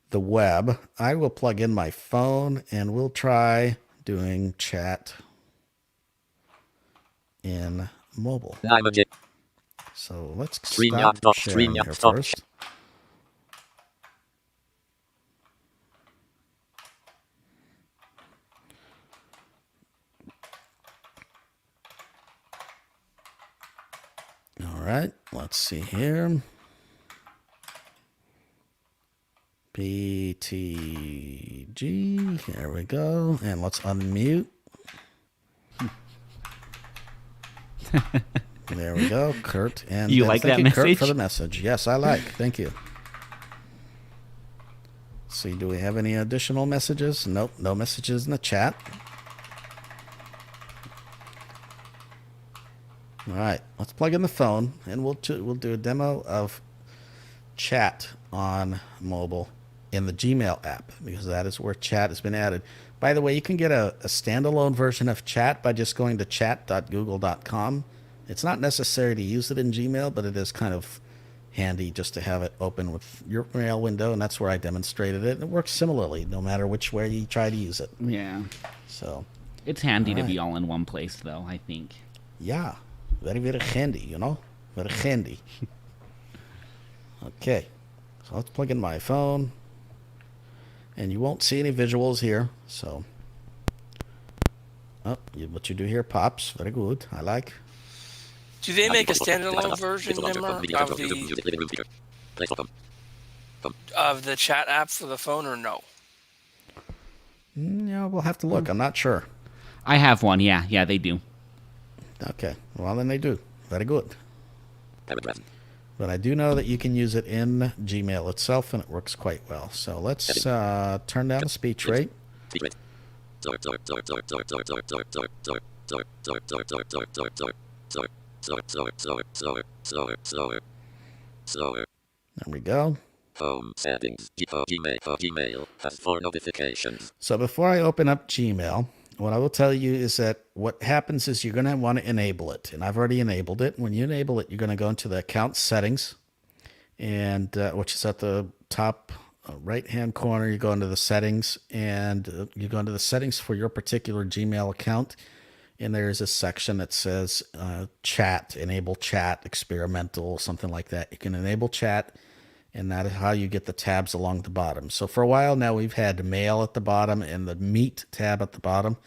the web. I will plug in my phone and we'll try doing chat in mobile. Nimer J. So let's StreamYard. stop sharing here StreamYard. first. All right, let's see here. BTG, there we go. And let's unmute. There we go, Kirt. And You like thank that you, Kirt, message? for the message. Yes, I like. Thank you. Let's see, do we have any additional messages? Nope, no messages in the chat. All right, let's plug in the phone, and we'll do a demo of chat on mobile in the Gmail app, because that is where chat has been added. By the way, you can get a standalone version of chat by just going to chat.google.com. It's not necessary to use it in Gmail, but it is kind of handy just to have it open with your mail window, and that's where I demonstrated it. It works similarly no matter which way you try to use it. Yeah. So, It's handy to Alright. be all in one place, though, I think. yeah, very, very handy, you know? Very handy. Okay, so let's plug in my phone. And you won't see any visuals here, so. Oh, what you do here pops. Very good. I like. Do they make a standalone version, Nimer, of the chat app for the phone, or no? Yeah, we'll have to look. I'm not sure. I have one, yeah. Yeah, they do. Okay, well, then they do. Very good. But I do know that you can use it in Gmail itself, and it works quite well. So let's turn down the speech rate. There we go. Home settings. Gmail has 4 notifications. So before I open up Gmail, what I will tell you is that what happens is you're going to want to enable it. And I've already enabled it. When you enable it, you're going to go into the account settings, and which is at the top right-hand corner. You go into the settings, and you go into the settings for your particular Gmail account. and there's a section that says chat, enable chat, experimental, something like that. You can enable chat, and that is how you get the tabs along the bottom. So for a while now, we've had mail at the bottom and the meet tab at the bottom.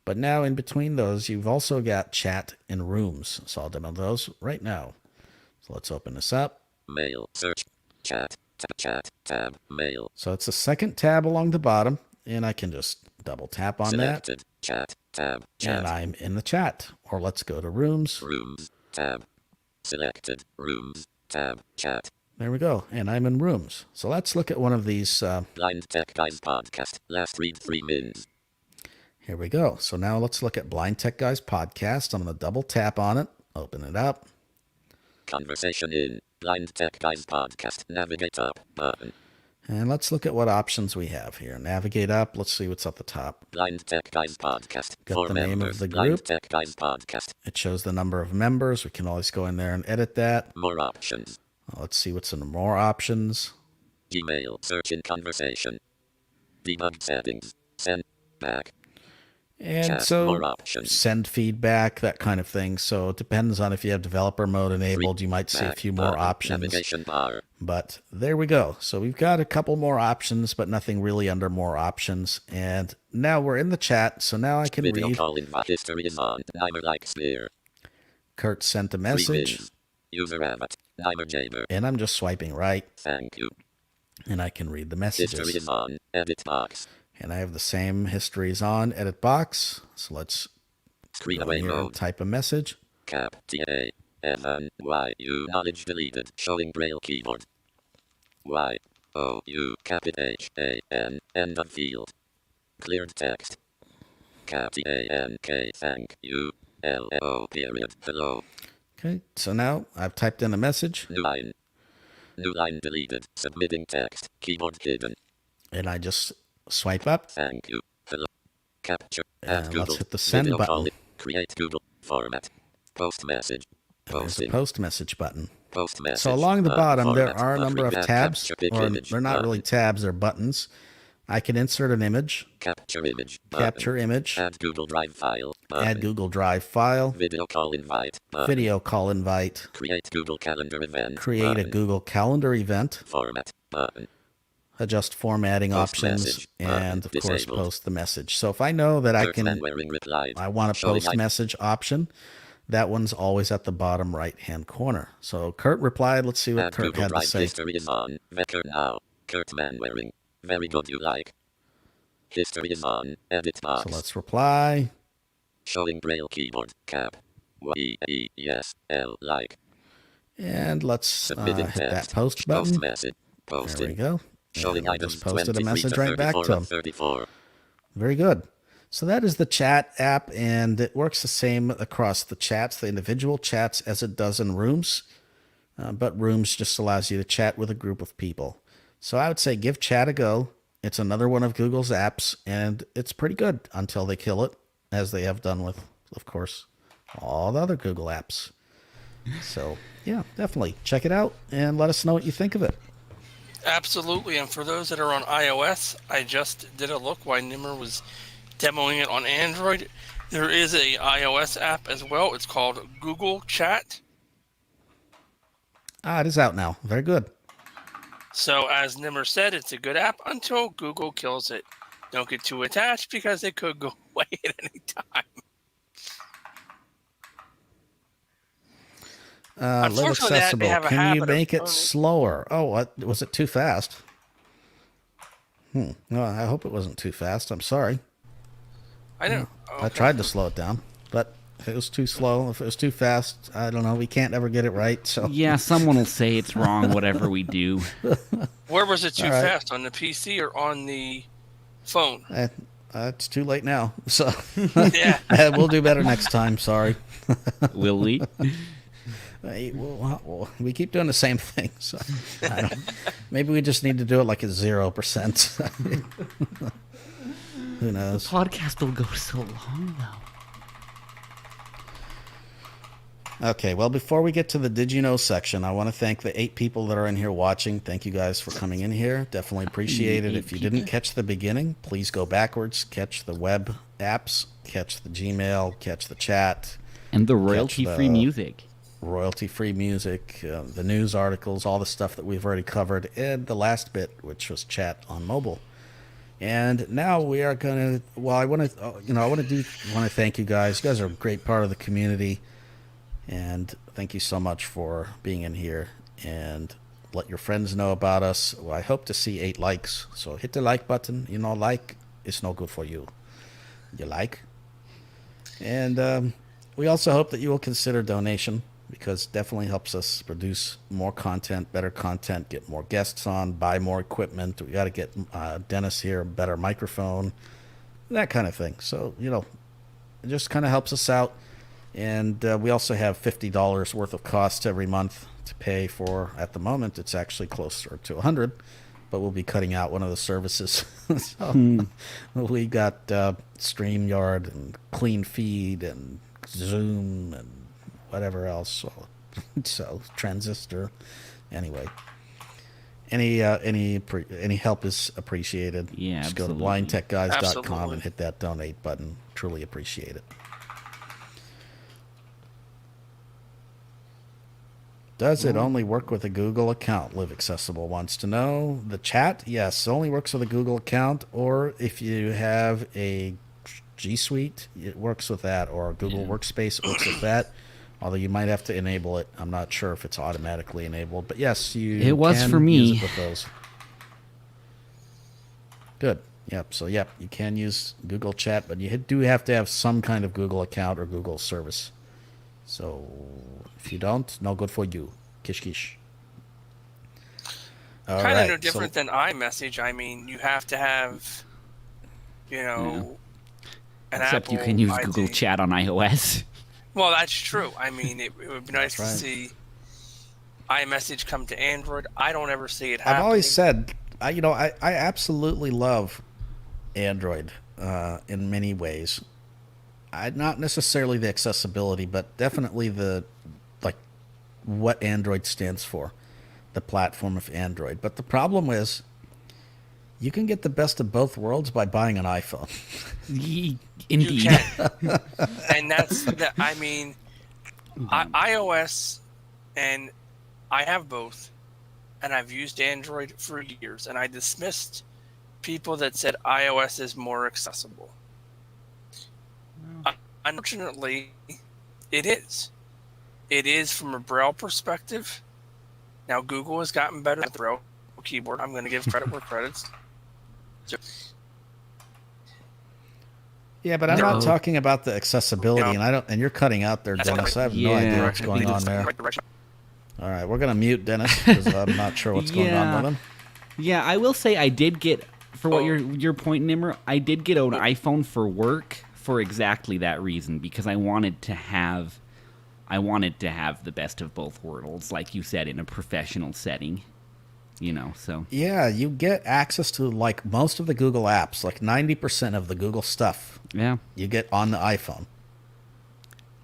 But now in between those, you've also got chat and rooms. So I'll demo those right now. So let's open this up. Mail, search, chat, tab, mail. So it's the second tab along the bottom, and I can just double tap on Selected, that. chat, tab, chat. And I'm in the chat. Or let's go to rooms. Rooms, tab. Selected, rooms, tab, chat. There we go. And I'm in rooms. So let's look at one of these. Blind Tech Guys podcast. Last read 3 mins. Here we go. So now let's look at Blind Tech Guys podcast. I'm going to double tap on it. Open it up. Conversation in. Blind Tech Guys podcast. Navigate up button. And let's look at what options we have here. Navigate up. Let's see what's at the top. Blind Tech Guys podcast. Got For the name members. of the Blind group. Tech Guys podcast. It shows the number of members. We can always go in there and edit that. More options. Let's see what's in the more options. Gmail. Search in conversation. Debug settings. Send back. And Chat, so more options. send feedback, that kind of thing. So it depends on if you have developer mode enabled. You might see a Back few more button. options. Navigation bar. But there we go. So we've got a couple more options, but nothing really under more options. And now we're in the chat. So now I can Video read. call invite. History is on. Nimer likes beer. Kirt sent a 3 message. mins. User avatar. Nimer Jaber. And I'm just swiping right. Thank you. And I can read the History messages. is on. Edit box. And I have the same histories on edit box. So let's Screen go away here and mode. type a message. Cap TA. FNYU knowledge deleted. Showing braille keyboard. YOU capit HAN end of field. Cleared text. Cap TANK thank you. LO period. Hello. Okay, so now I've typed in a message. New line. New line deleted. Submitting text. Keyboard hidden. And I just swipe up. Thank you. Hello. Capture. And Add let's Google. hit the send Video button. call. Create Google. Format. Post message. There's a Posting. post message button. Post message. So along the bottom, there format. are a number of Free tabs, capture pic or image. they're not really tabs, they're buttons. I can insert an image, Capture image. capture image, Add Google Drive file. add Google Drive file, Video call invite. video call invite, Create Google Calendar event. create a Google Calendar event, Format. Button. adjust formatting Post options, message. and of course Disabled. post the message. So if I know that I Person can, wearing replied. I want a Showing post message option, that one's always at the bottom right-hand corner. So Kirt replied. Let's see what Add Kirt Google had to Drive say. history is on. Vector now. Kirt man wearing. Very good you like. History is on. Edit box. So let's reply. Showing braille keyboard. Cap. YESL like. And let's Submitting hit that text. post button. Post message. There we Posting. go. Showing And I items just posted a 23 message to right back 34 to of him. 34. Very good. So that is the chat app, and it works the same across the chats, the individual chats, as it does in Rooms. But Rooms just allows you to chat with a group of people. So I would say give chat a go. It's another one of Google's apps, and it's pretty good until they kill it, as they have done with, of course, all the other Google apps. So, yeah, definitely check it out and let us know what you think of it. Absolutely. And for those that are on iOS, I just did a look while Nimer was demoing it on Android. There is a iOS app as well. It's called Google Chat. It is out now. Very good. So as Nimmer said, it's a good app until Google kills it. Don't get too attached because it could go away at any time. Live Unfortunately, they accessible. have a Can you habit of make it turning- slower? Oh, what was it too fast? No, I hope it wasn't too fast. I'm sorry. I know. I tried to slow it down, but if it was too slow, if it was too fast, I don't know. We can't ever get it right. So Yeah, someone will say it's wrong, whatever we do. Where was it too All right. fast? On the PC or on the phone? it's too late now. So Yeah. we'll do better next time. Sorry. Will we? Hey, we keep doing the same thing. So I don't, maybe we just need to do it like at 0%. Who knows? Podcast will go so long, though. Okay, well, before we get to the Did You Know section, I want to thank the 8 people that are in here watching. Thank you guys for coming in here. Definitely appreciate it. If you didn't catch the beginning, please go backwards, catch the web apps, catch the Gmail, catch the chat. And the royalty-free music. Royalty-free music, the news articles, all the stuff that we've already covered, and the last bit, which was chat on mobile. And now we are going to, well, I want to thank you guys. You guys are a great part of the community. And thank you so much for being in here, and let your friends know about us. Well, I hope to see 8 likes. So hit the like button. Like is no good for you. You like? And we also hope that you will consider donation, because it definitely helps us produce more content, better content, get more guests on, buy more equipment. We got to get Dennis here a better microphone, that kind of thing. So, it just kind of helps us out. And we also have $50 worth of costs every month to pay for. At the moment, it's actually closer to $100, but we'll be cutting out one of the services. So we got StreamYard and Clean Feed and Zoom and whatever else. So Transistor. Anyway, any help is appreciated. Yeah, just absolutely. go to blindtechguys.com Absolutely. and hit that donate button. Truly appreciate it. Does it only work with a Google account? Live Accessible wants to know. The chat, yes, only works with a Google account, or if you have a G Suite, it works with that, or Google Workspace works with that. Although you might have to enable it. I'm not sure if it's automatically enabled, but yes, It was can for me. use it with those. Good. Yep. So you can use Google Chat, but you do have to have some kind of Google account or Google service. So if you don't, no good for you. Kish kish. All Kind right, of no different than iMessage. I mean, you have to have, an Except Apple you can use ID. Google Chat on iOS. Well, that's true. I mean, it would be nice That's to right. see iMessage come to Android. I don't ever see it happening. I've always said, I absolutely love Android in many ways. Not necessarily the accessibility, but definitely what Android stands for, the platform of Android. But the problem is, you can get the best of both worlds by buying an iPhone. You Indeed. can. And that's the, I mean, iOS, and I have both, and I've used Android for years, and I dismissed people that said iOS is more accessible. Unfortunately, it is. It is from a Braille perspective. Now, Google has gotten better at the Braille keyboard. I'm going to give credit where credit's due. Yeah, but I'm not talking about the accessibility, and you're cutting out there, Dennis. I have no idea what's going on there. All right, we're gonna mute Dennis because I'm not sure what's going on with him. Yeah, I will say I did get, for what your point, Nimer, I did get an iPhone for work for exactly that reason, because I wanted to have the best of both worlds, like you said, in a professional setting. So. Yeah, you get access to like most of the Google apps, like 90% of the Google stuff. Yeah. You get on the iPhone.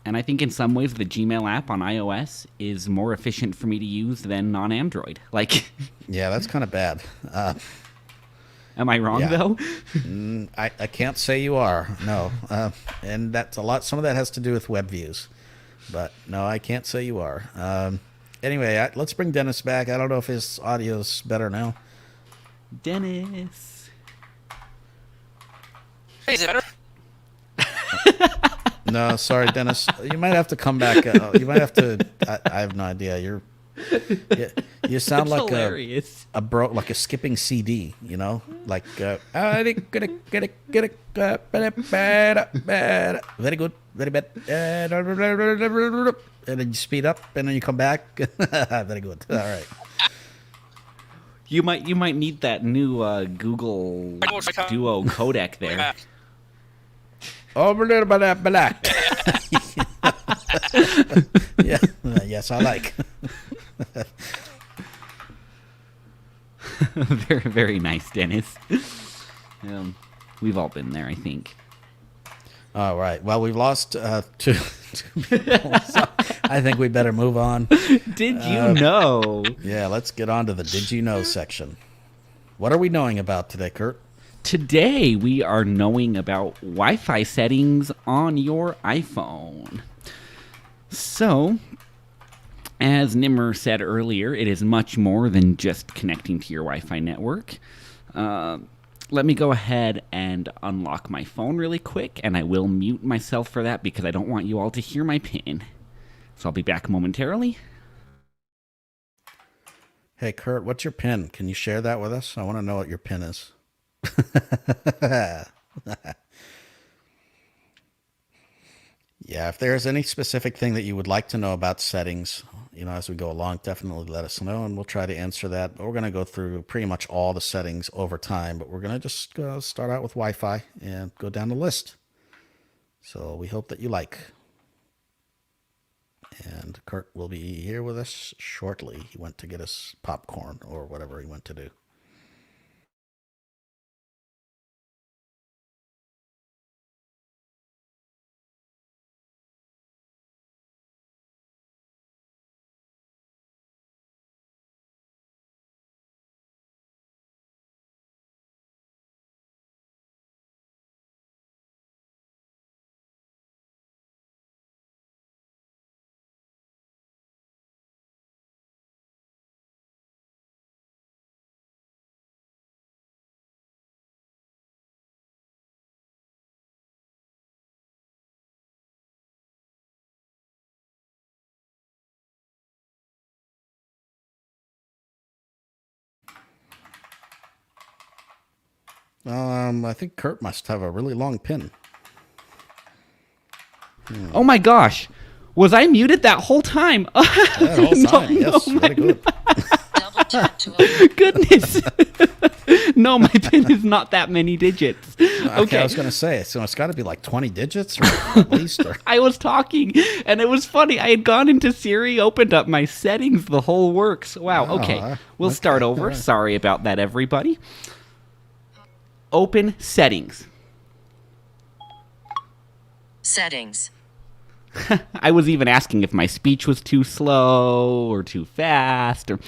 And I think in some ways the Gmail app on iOS is more efficient for me to use than on Android. Like, Yeah, that's kind of bad. am I wrong Yeah. though? I can't say you are. No, and that's a lot. Some of that has to do with web views, but no, I can't say you are. Anyway, let's bring Dennis back. I don't know if his audio's better now. Dennis. Hey, is it better? No, sorry, Dennis. You might have to come back. You might have to. I have no idea. You sound It's like hilarious. like a skipping CD. Like very good, very bad, and then you speed up, and then you come back. Very good. All right. You might need that new Google Duo codec there. Oh, black. Yeah. Yes, I like. Very, very nice, Dennis. We've all been there, I think. All right. Well, we've lost two people. So I think we better move on. Did you know? Yeah, let's get on to the Did You Know section. What are we knowing about today, Kirt? Today we are knowing about Wi-Fi settings on your iPhone. So, as Nimer said earlier, it is much more than just connecting to your Wi-Fi network. Let me go ahead and unlock my phone really quick, and I will mute myself for that because I don't want you all to hear my PIN. So I'll be back momentarily. Hey, Kirt, what's your PIN? Can you share that with us? I want to know what your PIN is. Yeah, if there's any specific thing that you would like to know about settings, as we go along, definitely let us know, and we'll try to answer that. We're going to go through pretty much all the settings over time, but we're going to just start out with Wi-Fi and go down the list. So we hope that you like. And Kirt will be here with us shortly. He went to get us popcorn or whatever he went to do. I think Kirt must have a really long pin. Oh my gosh. Was I muted that whole time? That whole time, yes, very good. Double tap to open. Goodness. No, my PIN is not that many digits. Okay, I was going to say, so it's got to be like 20 digits or at least. Or... I was talking, and it was funny. I had gone into Siri, opened up my settings, the whole works. Wow, okay. We'll start over. Right. Sorry about that, everybody. Open settings. Settings. I was even asking if my speech was too slow or too fast. Or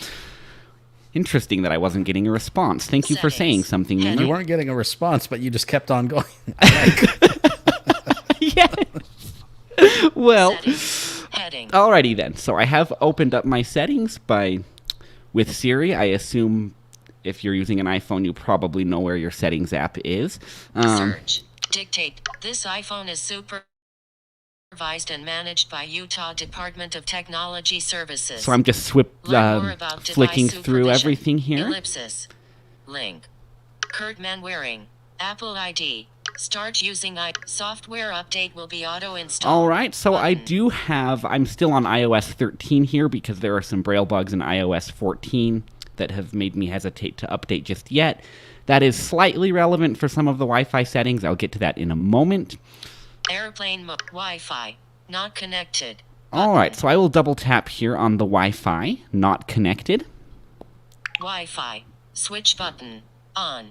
interesting that I wasn't getting a response. Thank you for saying something, Nimer. You weren't getting a response, but you just kept on going. Yes. Well, Settings. Heading. alrighty then. So I have opened up my settings with Siri. I assume if you're using an iPhone, you probably know where your settings app is. Search. Dictate. This iPhone is supervised and managed by Utah Department of Technology Services. So I'm just Learn more about flicking device through supervision. everything here. Ellipsis. Link. Kirt Manwaring. Apple ID. Start using software update will be auto-installed. All right, so I Button. I'm still on iOS 13 here because there are some Braille bugs in iOS 14 that have made me hesitate to update just yet. That is slightly relevant for some of the Wi-Fi settings. I'll get to that in a moment. Airplane mode. Wi-Fi. Not connected. All right, so I will double tap here on the Wi-Fi, not connected. Wi-Fi. Switch button. On.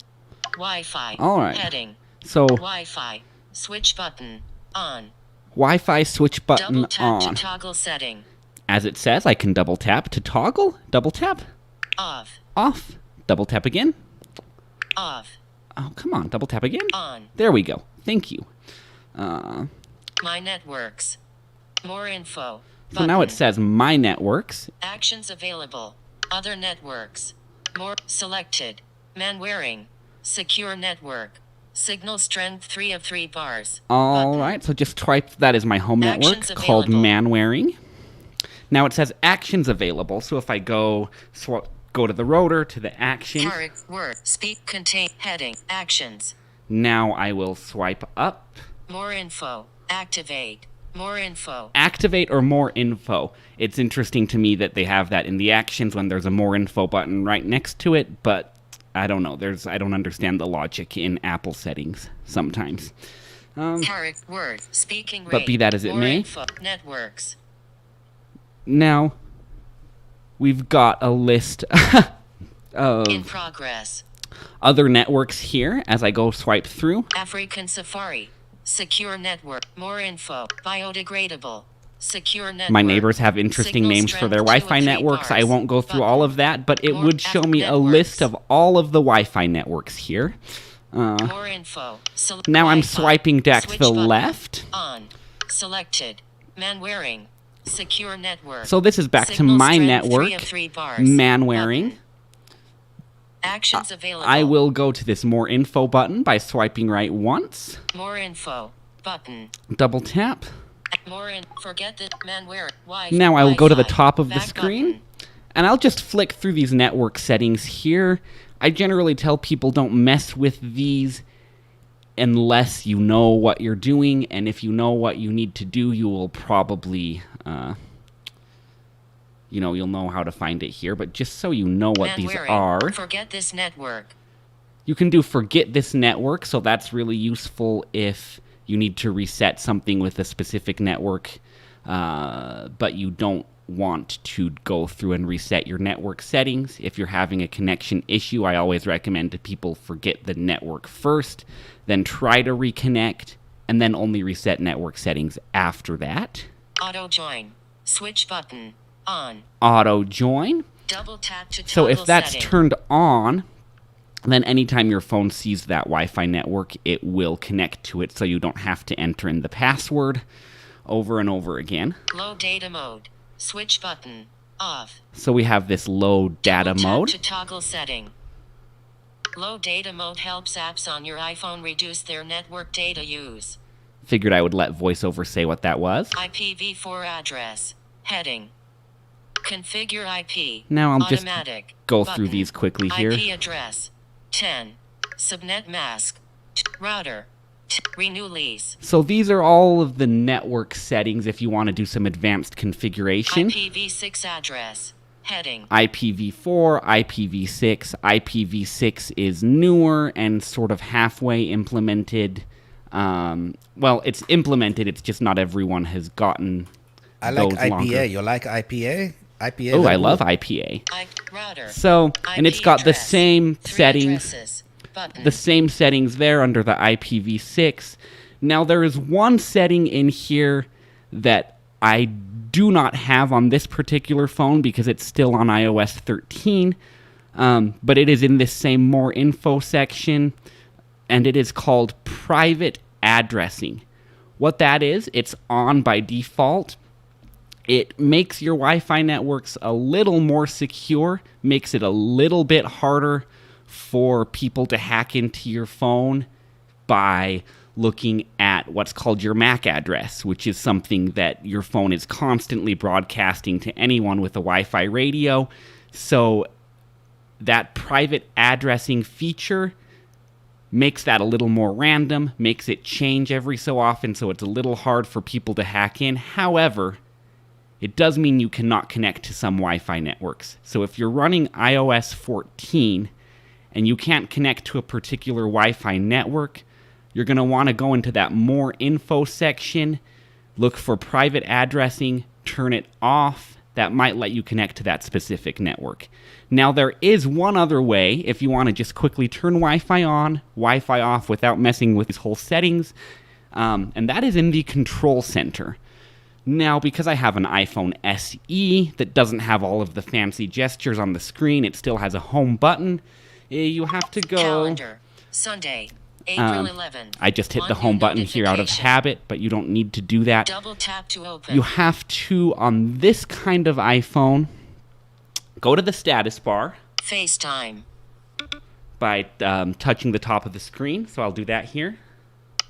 Wi-Fi. All right. Heading. So Wi-Fi. Switch button. On. Wi-Fi switch button Double tap on. to toggle setting. As it says, I can double tap to toggle. Double tap. Off. Off. Double tap again. Off. Oh, come on. Double tap again. On. There we go. Thank you. My networks. More info. So now it Button. says My Networks. Actions available. Other networks. More selected. Manwaring. Secure network. Signal strength 3 of 3 bars. All Button. right, so just type that is my home network Actions called available. Manwaring. Now it says actions available. So if I go to the rotor to the actions, Character word. Speak contain heading. Actions. now I will swipe up, More info. Activate. More info. activate or more info. It's interesting to me that they have that in the actions when there's a more info button right next to it, but I don't know. I don't understand the logic in Apple settings sometimes. Character word. Speaking rate. But be that as it More may. info. Networks. Now we've got a list of In progress. other networks here as I go swipe through. African Safari. Secure network. More info. Biodegradable. Secure network. My neighbors have interesting Signal names for their strength 2 of Wi-Fi 3 networks. I bars. won't go through all of that, but it More would show me a networks. list of all of the Wi-Fi networks here. More info. Now I'm Wi-Fi. swiping back to Switch the button. left. On. Selected. Man wearing. Secure network. So this is back to Signal my strength network. 3 of 3 bars. Man wearing. Button. Actions available. I will go to this more info button by swiping right once. More info. Button. Double tap. Forget the man wearing. Wi-Fi. Now I will go to the Wi-Fi. top of the Back screen. button. And I'll just flick through these network settings here. I generally tell people don't mess with these unless you know what you're doing. And if you know what you need to do, you will probably, you'll know how to find it here. But just so you know what Man these wearing. are, Forget this network. you can do forget this network. So that's really useful if you need to reset something with a specific network, but you don't want to go through and reset your network settings. If you're having a connection issue, I always recommend to people forget the network first, then try to reconnect, and then only reset network settings after that. Auto join. Switch button. On. Auto join. Double tap to toggle So if that's setting. turned on, then anytime your phone sees that Wi-Fi network, it will connect to it so you don't have to enter in the password over and over again. Low data mode. Switch button. Off. So we have this low data Double tap mode. to toggle setting. Low data mode helps apps on your iPhone reduce their network data use. Figured I would let VoiceOver say what that was. IPv4 address. Heading. Configure IP. Now I'll just Automatic. go through Button. these quickly here. IP address. 10. Subnet mask. Router. Renew lease. So these are all of the network settings if you want to do some advanced configuration. IPv6 address. Heading. IPv4, IPv6. IPv6 is newer and sort of halfway implemented. Well, it's implemented, it's just not everyone has gotten I like those IPA. longer. You like IPA? IPA. Oh, I available? love IPA. Router. So, and it's IP got the address. same 3 settings. addresses. Button. The same settings there under the IPv6. Now there is one setting in here that I do not have on this particular phone because it's still on iOS 13, but it is in this same more info section, and it is called private addressing. What that is, it's on by default. It makes your Wi-Fi networks a little more secure, makes it a little bit harder for people to hack into your phone by looking at what's called your MAC address, which is something that your phone is constantly broadcasting to anyone with a Wi-Fi radio. So that private addressing feature makes that a little more random, makes it change every so often, so it's a little hard for people to hack in. However, it does mean you cannot connect to some Wi-Fi networks. So if you're running iOS 14 and you can't connect to a particular Wi-Fi network, you're going to want to go into that more info section, look for private addressing, turn it off. That might let you connect to that specific network. Now, there is one other way if you want to just quickly turn Wi-Fi on, Wi-Fi off without messing with these whole settings, and that is in the control center. Now, because I have an iPhone SE that doesn't have all of the fancy gestures on the screen, it still has a home button. You have to go... Calendar. Sunday, April 11. I just hit the On home new button here out of notification. habit, but you don't need to do that. Double tap to open. You have to, on this kind of iPhone, go to the status bar FaceTime. by touching the top of the screen. So I'll do that here.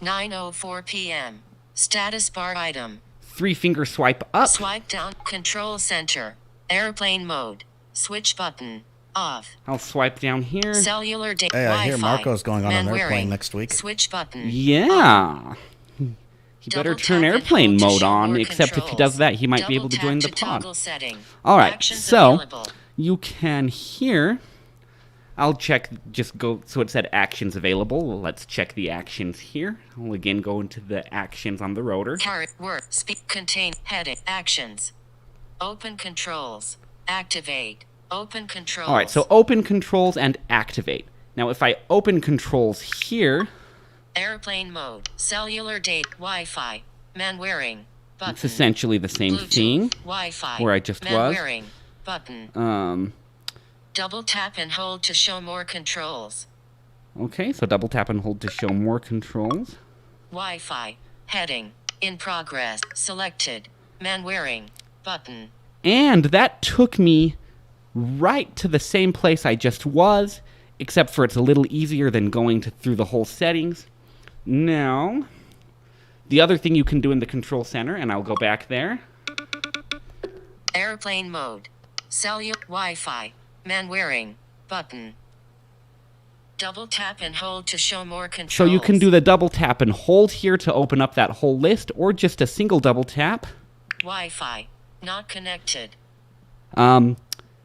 9:04 p.m. Status bar item. 3-finger swipe up. Swipe down. Control center. Airplane mode. Switch button. Off. I'll swipe down here. Cellular data. Hey, I hear Wi-Fi. Marco's going on an Man airplane wearing. next week. Switch button. Yeah. He better Double turn tap and airplane hold to mode show on, more except if he controls. does that, he might be Double able to tap join the to pod. toggle setting. All right, Actions so available. you can here. I'll check, just go, so it said actions available. Well, let's check the actions here. I'll again go into the actions on the rotor. Kirt, work, speak, contain, heading, actions. Open controls. Activate. Open controls. All right, so open controls and activate. Now, if I open controls here, Airplane mode. Cellular date. Wi-Fi. Man wearing. Button. It's essentially the same Bluetooth, thing Wi-Fi. where I just Man was. wearing. Button. Double tap and hold to show more controls. Okay, so double tap and hold to show more controls. Wi-Fi. Heading. In progress. Selected. Man wearing. Button. And that took me right to the same place I just was, except for it's a little easier than going through the whole settings. Now, the other thing you can do in the control center, and I'll go back there. Airplane mode. Cellular Wi-Fi. Man wearing. Button. Double tap and hold to show more controls. So you can do the double tap and hold here to open up that whole list, or just a single double tap. Wi-Fi. Not connected. A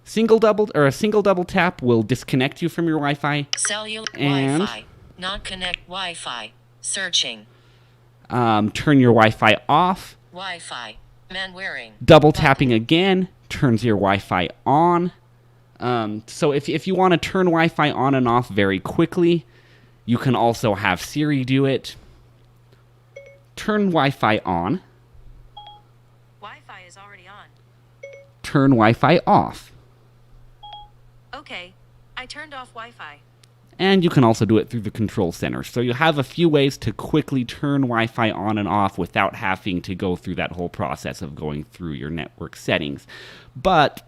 single double tap will disconnect you from your Wi-Fi. Cellular And Wi-Fi. Not connect Wi-Fi. Searching. turn your Wi-Fi off. Wi-Fi. Man wearing. Double tapping again turns your Wi-Fi on. So if you want to turn Wi-Fi on and off very quickly, you can also have Siri do it. Turn Wi-Fi on. Wi-Fi is already on. Turn Wi-Fi off. Okay, I turned off Wi-Fi. And you can also do it through the control center. So you have a few ways to quickly turn Wi-Fi on and off without having to go through that whole process of going through your network settings. But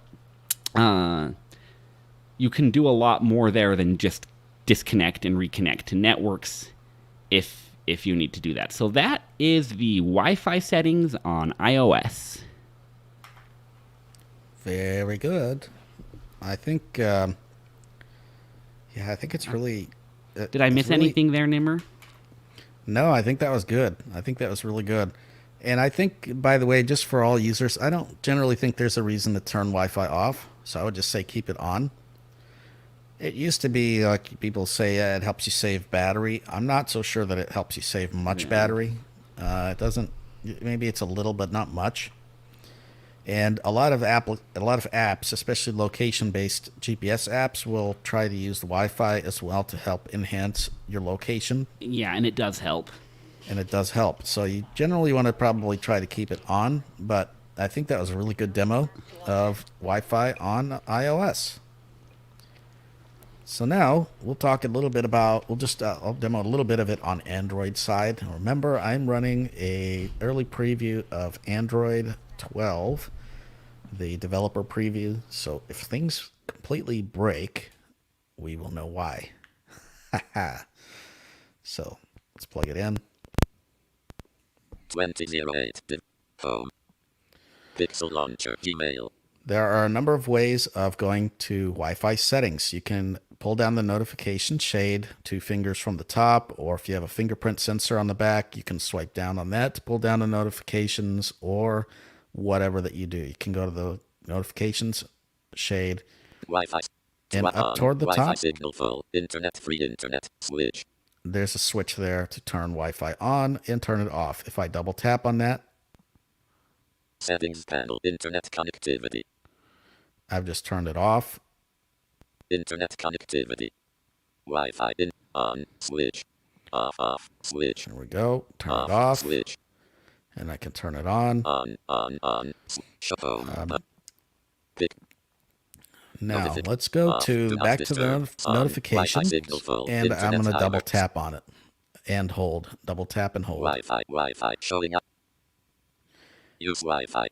you can do a lot more there than just disconnect and reconnect to networks if you need to do that. So that is the Wi-Fi settings on iOS. Very good. I think, I think it's really... Did I miss anything there, Nimer? No, I think that was good. I think that was really good. And I think, by the way, just for all users, I don't generally think there's a reason to turn Wi-Fi off. So I would just say keep it on. It used to be like people say it helps you save battery. I'm not so sure that it helps you save much battery. It doesn't. Maybe it's a little, but not much. And a lot of apps, especially location-based GPS apps, will try to use the Wi-Fi as well to help enhance your location. Yeah, and it does help. And it does help. So you generally want to probably try to keep it on, but I think that was a really good demo of Wi-Fi on iOS. So now we'll talk a little bit about, I'll demo a little bit of it on Android side. Remember, I'm running a early preview of Android 12, the developer preview. So if things completely break, we will know why. So let's plug it in. 2008 home. Pixel launcher Gmail. There are a number of ways of going to Wi-Fi settings. You can pull down the notification shade 2 fingers from the top, or if you have a fingerprint sensor on the back, you can swipe down on that to pull down the notifications, or whatever that you do. You can go to the notifications shade Wi-Fi. and up toward the Wi-Fi top, signal full. Internet free internet switch. there's a switch there to turn Wi-Fi on and turn it off. If I double tap on that, Settings panel. Internet connectivity. I've just turned it off. Internet connectivity. Wi-Fi in on switch. Off switch. There we go. Turn it off. Switch. And I can turn it on. On. Shuffle. Pick. Now let's go to back to the notification, and I'm going to double tap on it and hold. Double tap and hold. Wi-Fi showing up. Use Wi-Fi.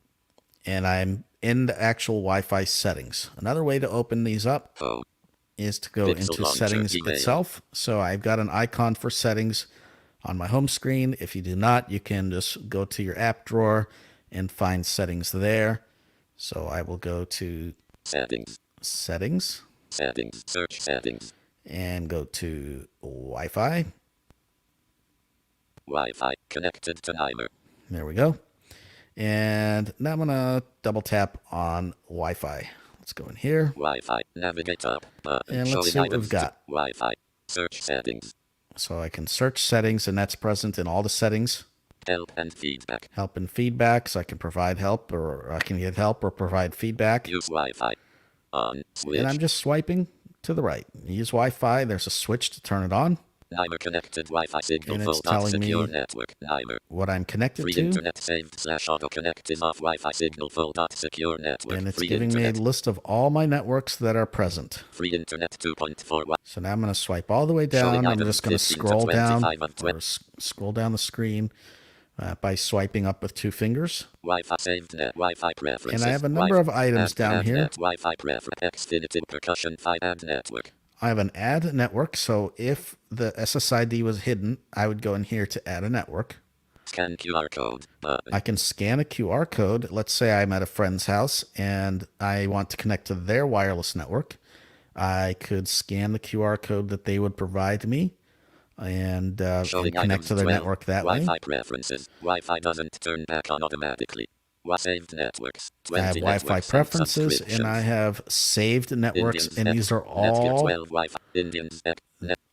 And I'm in the actual Wi-Fi settings. Another way to open these up is to go into settings itself. So I've got an icon for settings on my home screen. If you do not, you can just go to your app drawer and find settings there. So I will go to settings, search settings, and go to Wi-Fi. Wi-Fi connected to Nimer. There we go. And now I'm going to double tap on Wi-Fi. Let's go in here. Wi-Fi, navigate up. And let's see what we've got. Wi-Fi, search settings. So I can search settings, and that's present in all the settings. Help and feedback. Help and feedback, so I can provide help, or I can get help or provide feedback. Use Wi-Fi. On switch. And I'm just swiping to the right. Use Wi-Fi. There's a switch to turn it on. Nimer connected Wi-Fi signal And it's full. Not telling secure me network. Nimer. what I'm connected Free to. internet saved / auto connect is off. Wi-Fi signal full. Not secure network. And it's Free giving me a internet. list of all my networks that are present. Free internet 2.4. So now I'm going to swipe all the way Showing down. I'm items just going to 15 to scroll down 25 of or scroll down the screen by swiping up with 2 fingers. Wi-Fi saved net. Wi-Fi preferences. And I have a number of items down here. Net. Wi-Fi preference. Xfinity percussion 5 add network. I have an add network. So if the SSID was hidden, I would go in here to add a network. Scan QR code button. I can scan a QR code. Let's say I'm at a friend's house and I want to connect to their wireless network. I could scan the QR code that they would provide me and connect to their 12. network that way. Wi-Fi preferences. Wi-Fi doesn't turn back on automatically. Saved networks. I have 20 Wi-Fi networks and preferences, and I have saved networks, Indians, and these are Netgear all 12 Wi-Fi. Indians,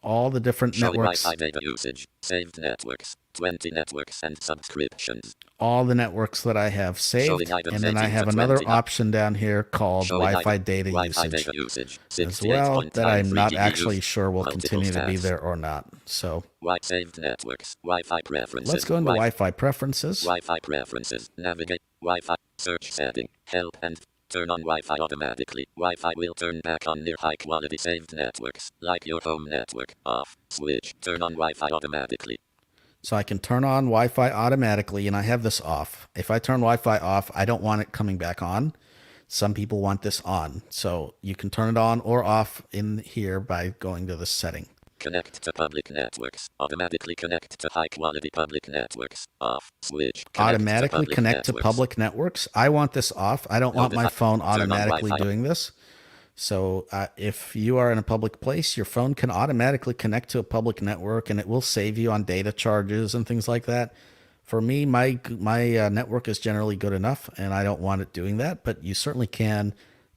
all the different showing networks, Wi-Fi data usage. Saved networks. 20 networks and subscriptions. all the networks that I have saved, Showing items and then I 18 have to another 20. option down here called Showing Wi-Fi item- data Wi-Fi usage data usage. as well, that 68.9 I'm not 3G actually use. sure will Multiple continue to be tabs. there or not. So Saved networks. Wi-Fi preferences. let's go into Wi-Fi preferences. Wi-Fi preferences. Navigate. Wi-Fi. Search setting. Help and turn on Wi-Fi automatically. Wi-Fi will turn back on near high quality saved networks, like your home network. Off. Switch. Turn on Wi-Fi automatically. So I can turn on Wi-Fi automatically, and I have this off. If I turn Wi-Fi off, I don't want it coming back on. Some people want this on. So you can turn it on or off in here by going to the setting. Connect to public networks. Automatically connect to high quality public networks. Off. Switch. Automatically connect to public networks. I want this off. I don't want my phone automatically doing this. So if you are in a public place, your phone can automatically connect to a public network, and it will save you on data charges and things like that. For me, my network is generally good enough, and I don't want it doing that, but you certainly can,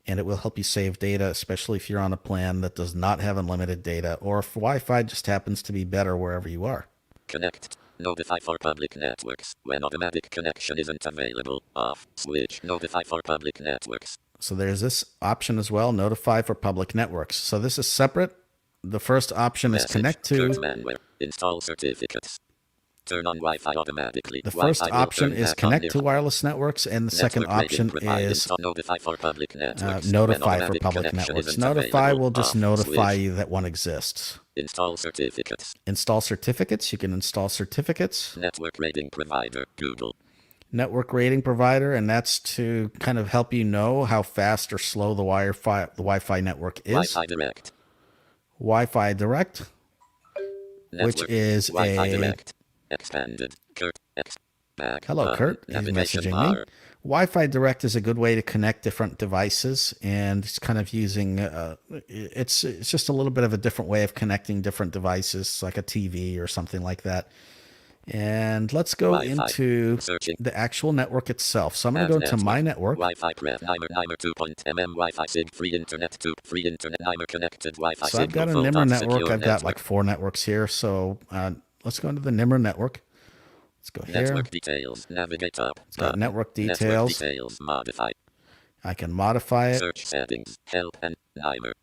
and it will help you save data, especially if you're on a plan that does not have unlimited data, or if Wi-Fi just happens to be better wherever you are. Connect. Notify for public networks. When automatic connection isn't available. Off. Switch. Notify for public networks. So there's this option as well, notify for public networks. So this is separate. The first option is connect to. Kirt manware. Install certificates. Turn on Wi-Fi automatically. The first Wi-Fi will option turn is back on connect near to wireless networks, and the second network rating option provide. is Install notify for public networks. notify When for automatic public connection networks. isn't Notify available. will just Off. notify Switch. you that one exists. Install certificates. Install certificates. You can install certificates. Network rating provider. Google. Network rating provider, and that's to kind of help you know how fast or slow the Wi-Fi network is. Wi-Fi Direct. Wi-Fi Direct, Network. which is Wi-Fi a Direct. Expanded. Kirt. Back. hello, Kurt. He's Navigation messaging bar. me. Wi-Fi Direct is a good way to connect different devices, and it's kind of using it's just a little bit of a different way of connecting different devices, like a TV or something like that. And let's go Wi-Fi. into Searching. the actual network itself. So I'm going to Add go to my network. Wi-Fi pref. Nimer 2.mm Wi-Fi sig. Free internet 2. Free internet. Nimer connected Wi-Fi So I've got a signal. Nimer Full. network. Secure I've got like network. 4 networks here. So let's go into the Nimer network. Let's go here. Network details. Navigate up. It's got network Network details. details. Modify. I can modify it. Search settings. Help and Nimer.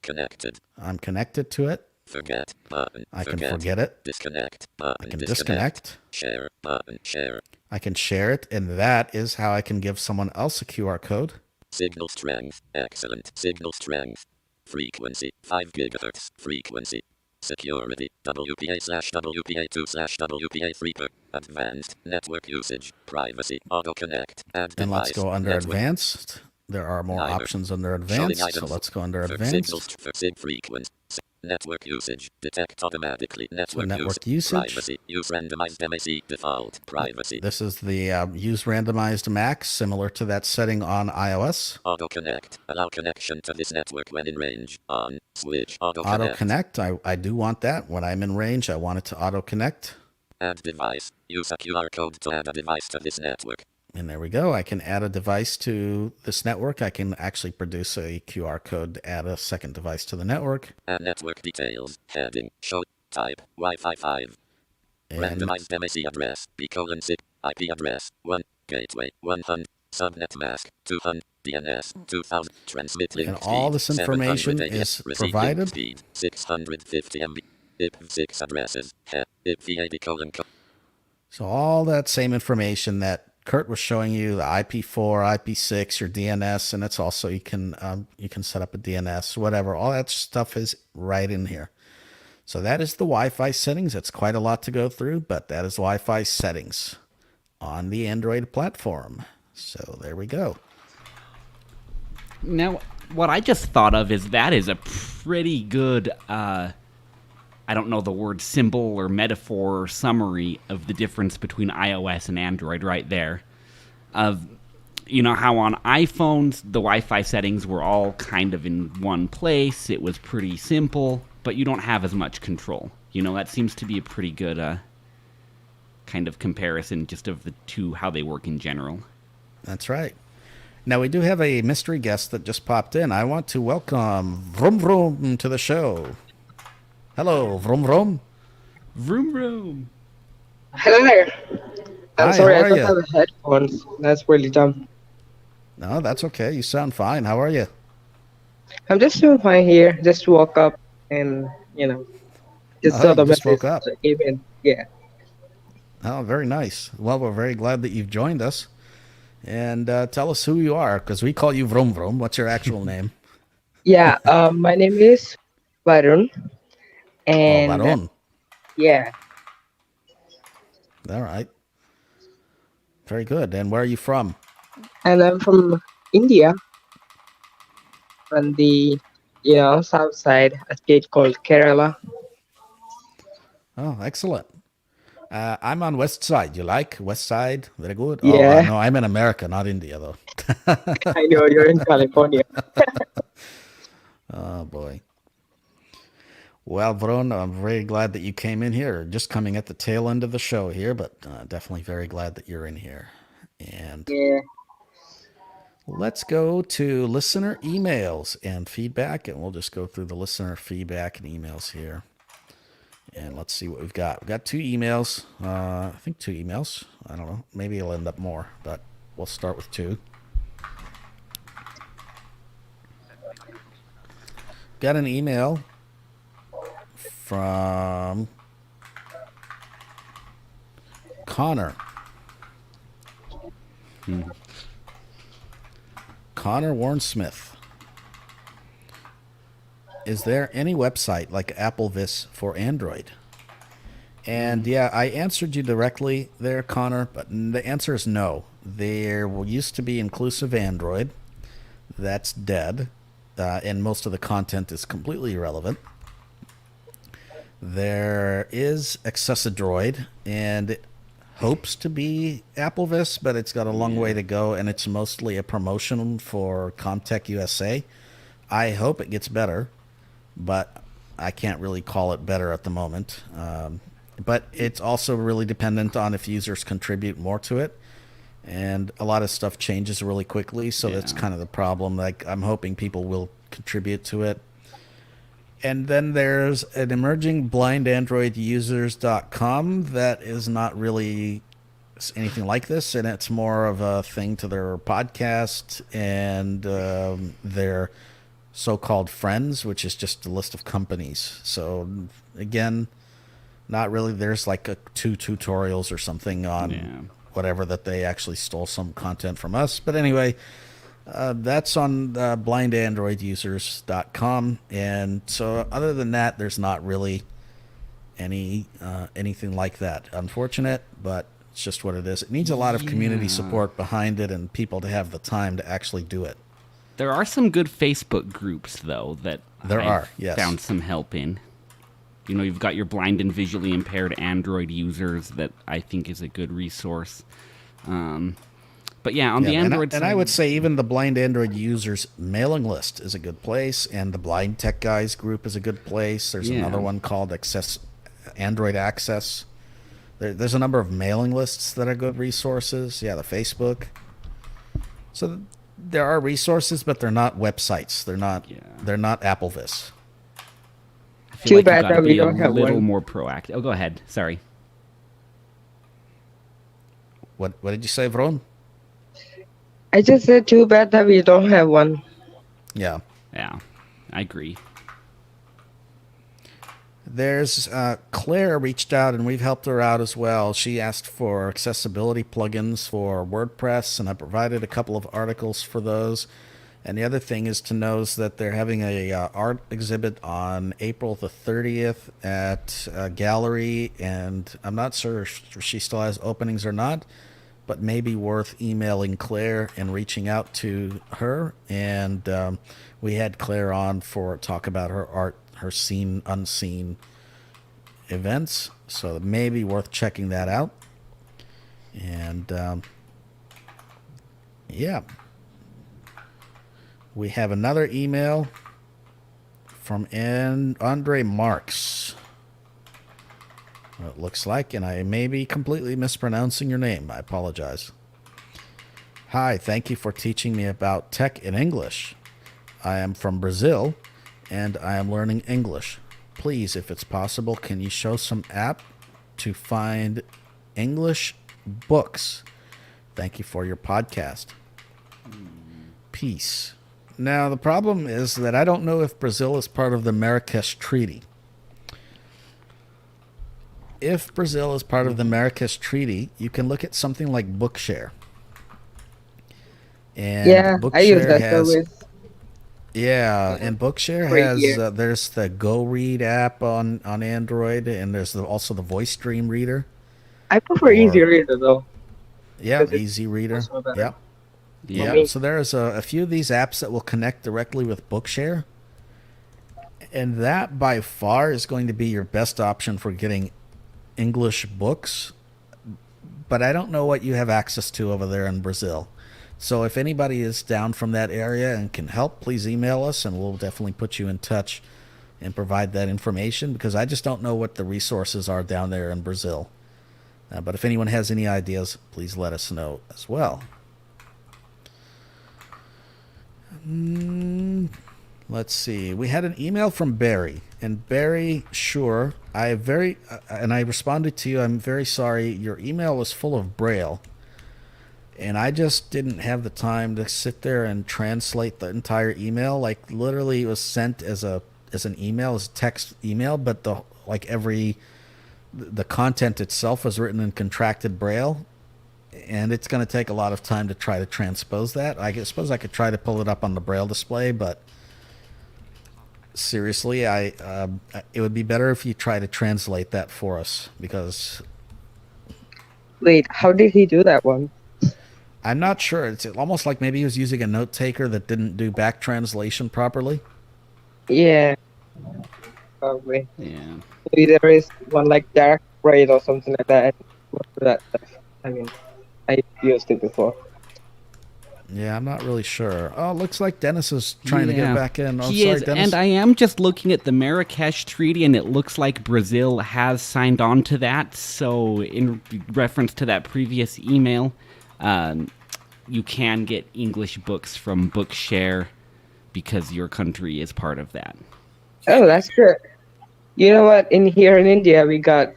Connected. I'm connected to it. Forget button. I can forget it. Disconnect button. I can disconnect. Share button. Share. I can share it, and that is how I can give someone else a QR code. Signal strength. Excellent. Signal strength. Frequency. 5 gigahertz. Frequency. Security. WPA/WPA2/WPA3 Advanced. Network usage. Privacy. Auto connect. Add And let's device. go under Network. advanced. There are more Nimer. options under Showing advanced. So items. let's go under For advanced. signals for sig frequency. Network usage. Detect automatically. Network, network usage. usage. Privacy. Use randomized MAC default. Privacy. This is the use randomized max, similar to that setting on iOS. Auto connect. Allow connection to this network when in range. On. Switch. Auto Auto connect. connect. I do want that. When I'm in range, I want it to auto connect. Add device. Use a QR code to add a device to this network. And there we go. I can add a device to this network. I can actually produce a QR code to add a second device to the network. Add network details. Heading. Show. Type. Wi-Fi 5. And Randomized MAC address. B:6. IP address. 1. Gateway. 100. Subnet mask. 200. DNS. 2000. Transmit link And all speed, this information 700 is AS, receive link provided. Speed. 650 MB. IP6 addresses. IP80 colon. So all that same information that Kirt was showing you, the IP4, IP6, your DNS, and it's also you can set up a DNS, whatever. All that stuff is right in here. So that is the Wi-Fi settings. It's quite a lot to go through, but that is Wi-Fi settings on the Android platform. So there we go. Now, what I just thought of is that is a pretty good, I don't know the word symbol or metaphor or summary of the difference between iOS and Android right there. You know how on iPhones, the Wi-Fi settings were all kind of in one place. It was pretty simple, but you don't have as much control. You know, that seems to be a pretty good kind of comparison just of the two, how they work in general. That's right. Now, we do have a mystery guest that just popped in. I want to welcome Vroom Vroom to the show. Hello, Vroom Vroom. Vroom vroom. Hello there. I'm Hi, sorry, how I are don't you? have headphones. That's really dumb. No, that's okay. You sound fine. How are you? I'm just doing fine here. Just woke up and, just Oh, saw you the just message woke up. that came in. Yeah. Oh, very nice. Well, we're very glad that you've joined us. And tell us who you are, because we call you Vroom Vroom. What's your actual name? Yeah, my name is Varun. Oh, And, Varun. yeah, All right. Very good. And where are you from? and I'm from India, from the, south side, a state called Kerala. Oh, excellent. I'm on West Side. You like West Side? Very good. Oh, Yeah, no, I'm in America, not India, though. I know you're in California. Oh, boy. Well, Varun, I'm very glad that you came in here. Just coming at the tail end of the show here, but definitely very glad that you're in here. And Yeah. let's go to listener emails and feedback, and we'll just go through the listener feedback and emails here. And let's see what we've got. We've got 2 emails. I think 2 emails. I don't know. Maybe it'll end up more, but we'll start with 2. Got an email from Connor. Connor Warren Smith. Is there any website like AppleVis for Android? And yeah, I answered you directly there, Connor, but the answer is no. There used to be inclusive Android. That's dead. And most of the content is completely irrelevant. There is Accessadroid, and it hopes to be AppleVis, but it's got a long way to go, and it's mostly a promotion for Comtech USA. I hope it gets better, but I can't really call it better at the moment. But it's also really dependent on if users contribute more to it. And a lot of stuff changes really quickly, so that's kind of the problem. Like, I'm hoping people will contribute to it. And then there's an emerging blindandroidusers.com that is not really anything like this, and it's more of a thing to their podcast and their so-called friends, which is just a list of companies. So again, not really. There's like 2 tutorials or something on whatever that they actually stole some content from us. But anyway, that's on blindandroidusers.com. And so other than that, there's not really anything like that. Unfortunate, but it's just what it is. It needs a lot of community support behind it and people to have the time to actually do it. There are some good Facebook groups, though, that I've found some help in. You know, you've got your blind and visually impaired Android users that I think is a good resource. But yeah, on the Android side... And I would say even the blind Android users mailing list is a good place, and the Blind Tech Guys group is a good place. There's another one called Android Access. There's a number of mailing lists that are good resources. Yeah, the Facebook. So there are resources, but they're not websites. They're not AppleVis. I feel Too bad like that we you've got to don't be a have little one. more proactive. Oh, go ahead. Sorry. What did you say, Vron? I just said too bad that we don't have one. Yeah. Yeah, I agree. There's Claire reached out and we've helped her out as well. She asked for accessibility plugins for WordPress, and I provided a couple of articles for those. And the other thing is to know is that they're having a art exhibit on April the 30th at a gallery, and I'm not sure if she still has openings or not, but maybe worth emailing Claire and reaching out to her. And we had Claire on for talk about her art, her seen unseen events, so it may be worth checking that out. And yeah, we have another email from Andre Marks, it looks like, and I may be completely mispronouncing your name. I apologize. Hi, thank you for teaching me about tech in English. I am from Brazil and I am learning English. Please, if it's possible, can you show some app to find English books? Thank you for your podcast. Peace. Now, the problem is that I don't know if Brazil is part of the Marrakesh Treaty. If Brazil is part of the Marrakesh Treaty, you can look at something like Bookshare. And Yeah, I use Bookshare that has... service. Yeah, and Bookshare Great has year. there's the Go Read app on Android, and there's also the Voice Stream Reader. I prefer Easy Reader though. Yeah, Because it's Easy Reader. also better. Yep. Yeah. me. So there's a few of these apps that will connect directly with Bookshare, and that by far is going to be your best option for getting English books. But I don't know what you have access to over there in Brazil. So if anybody is down from that area and can help, please email us and we'll definitely put you in touch and provide that information, because I just don't know what the resources are down there in Brazil. But if anyone has any ideas, please let us know as well. Let's see. We had an email from Barry, and Barry, sure, and I responded to you. I'm very sorry. Your email was full of Braille. And I just didn't have the time to sit there and translate the entire email. Like literally, it was sent as an email, as a text email, but the content itself was written in contracted Braille, and it's going to take a lot of time to try to transpose that. I suppose I could try to pull it up on the Braille display, but seriously, it would be better if you try to translate that for us, because Wait, how did he do that one? I'm not sure. It's almost like maybe he was using a note taker that didn't do back translation properly. Yeah, probably. Yeah. Maybe there is one like dark braid or something like that. Most of that stuff. I mean, I used it before. Yeah, I'm not really sure. Oh, looks like Dennis is trying to get back in. Oh, He sorry, is, Dennis. and I am just looking at the Marrakesh Treaty, and it looks like Brazil has signed on to that. So, in reference to that previous email, you can get English books from Bookshare because your country is part of that. Oh, that's good. You know what? Here in India, we got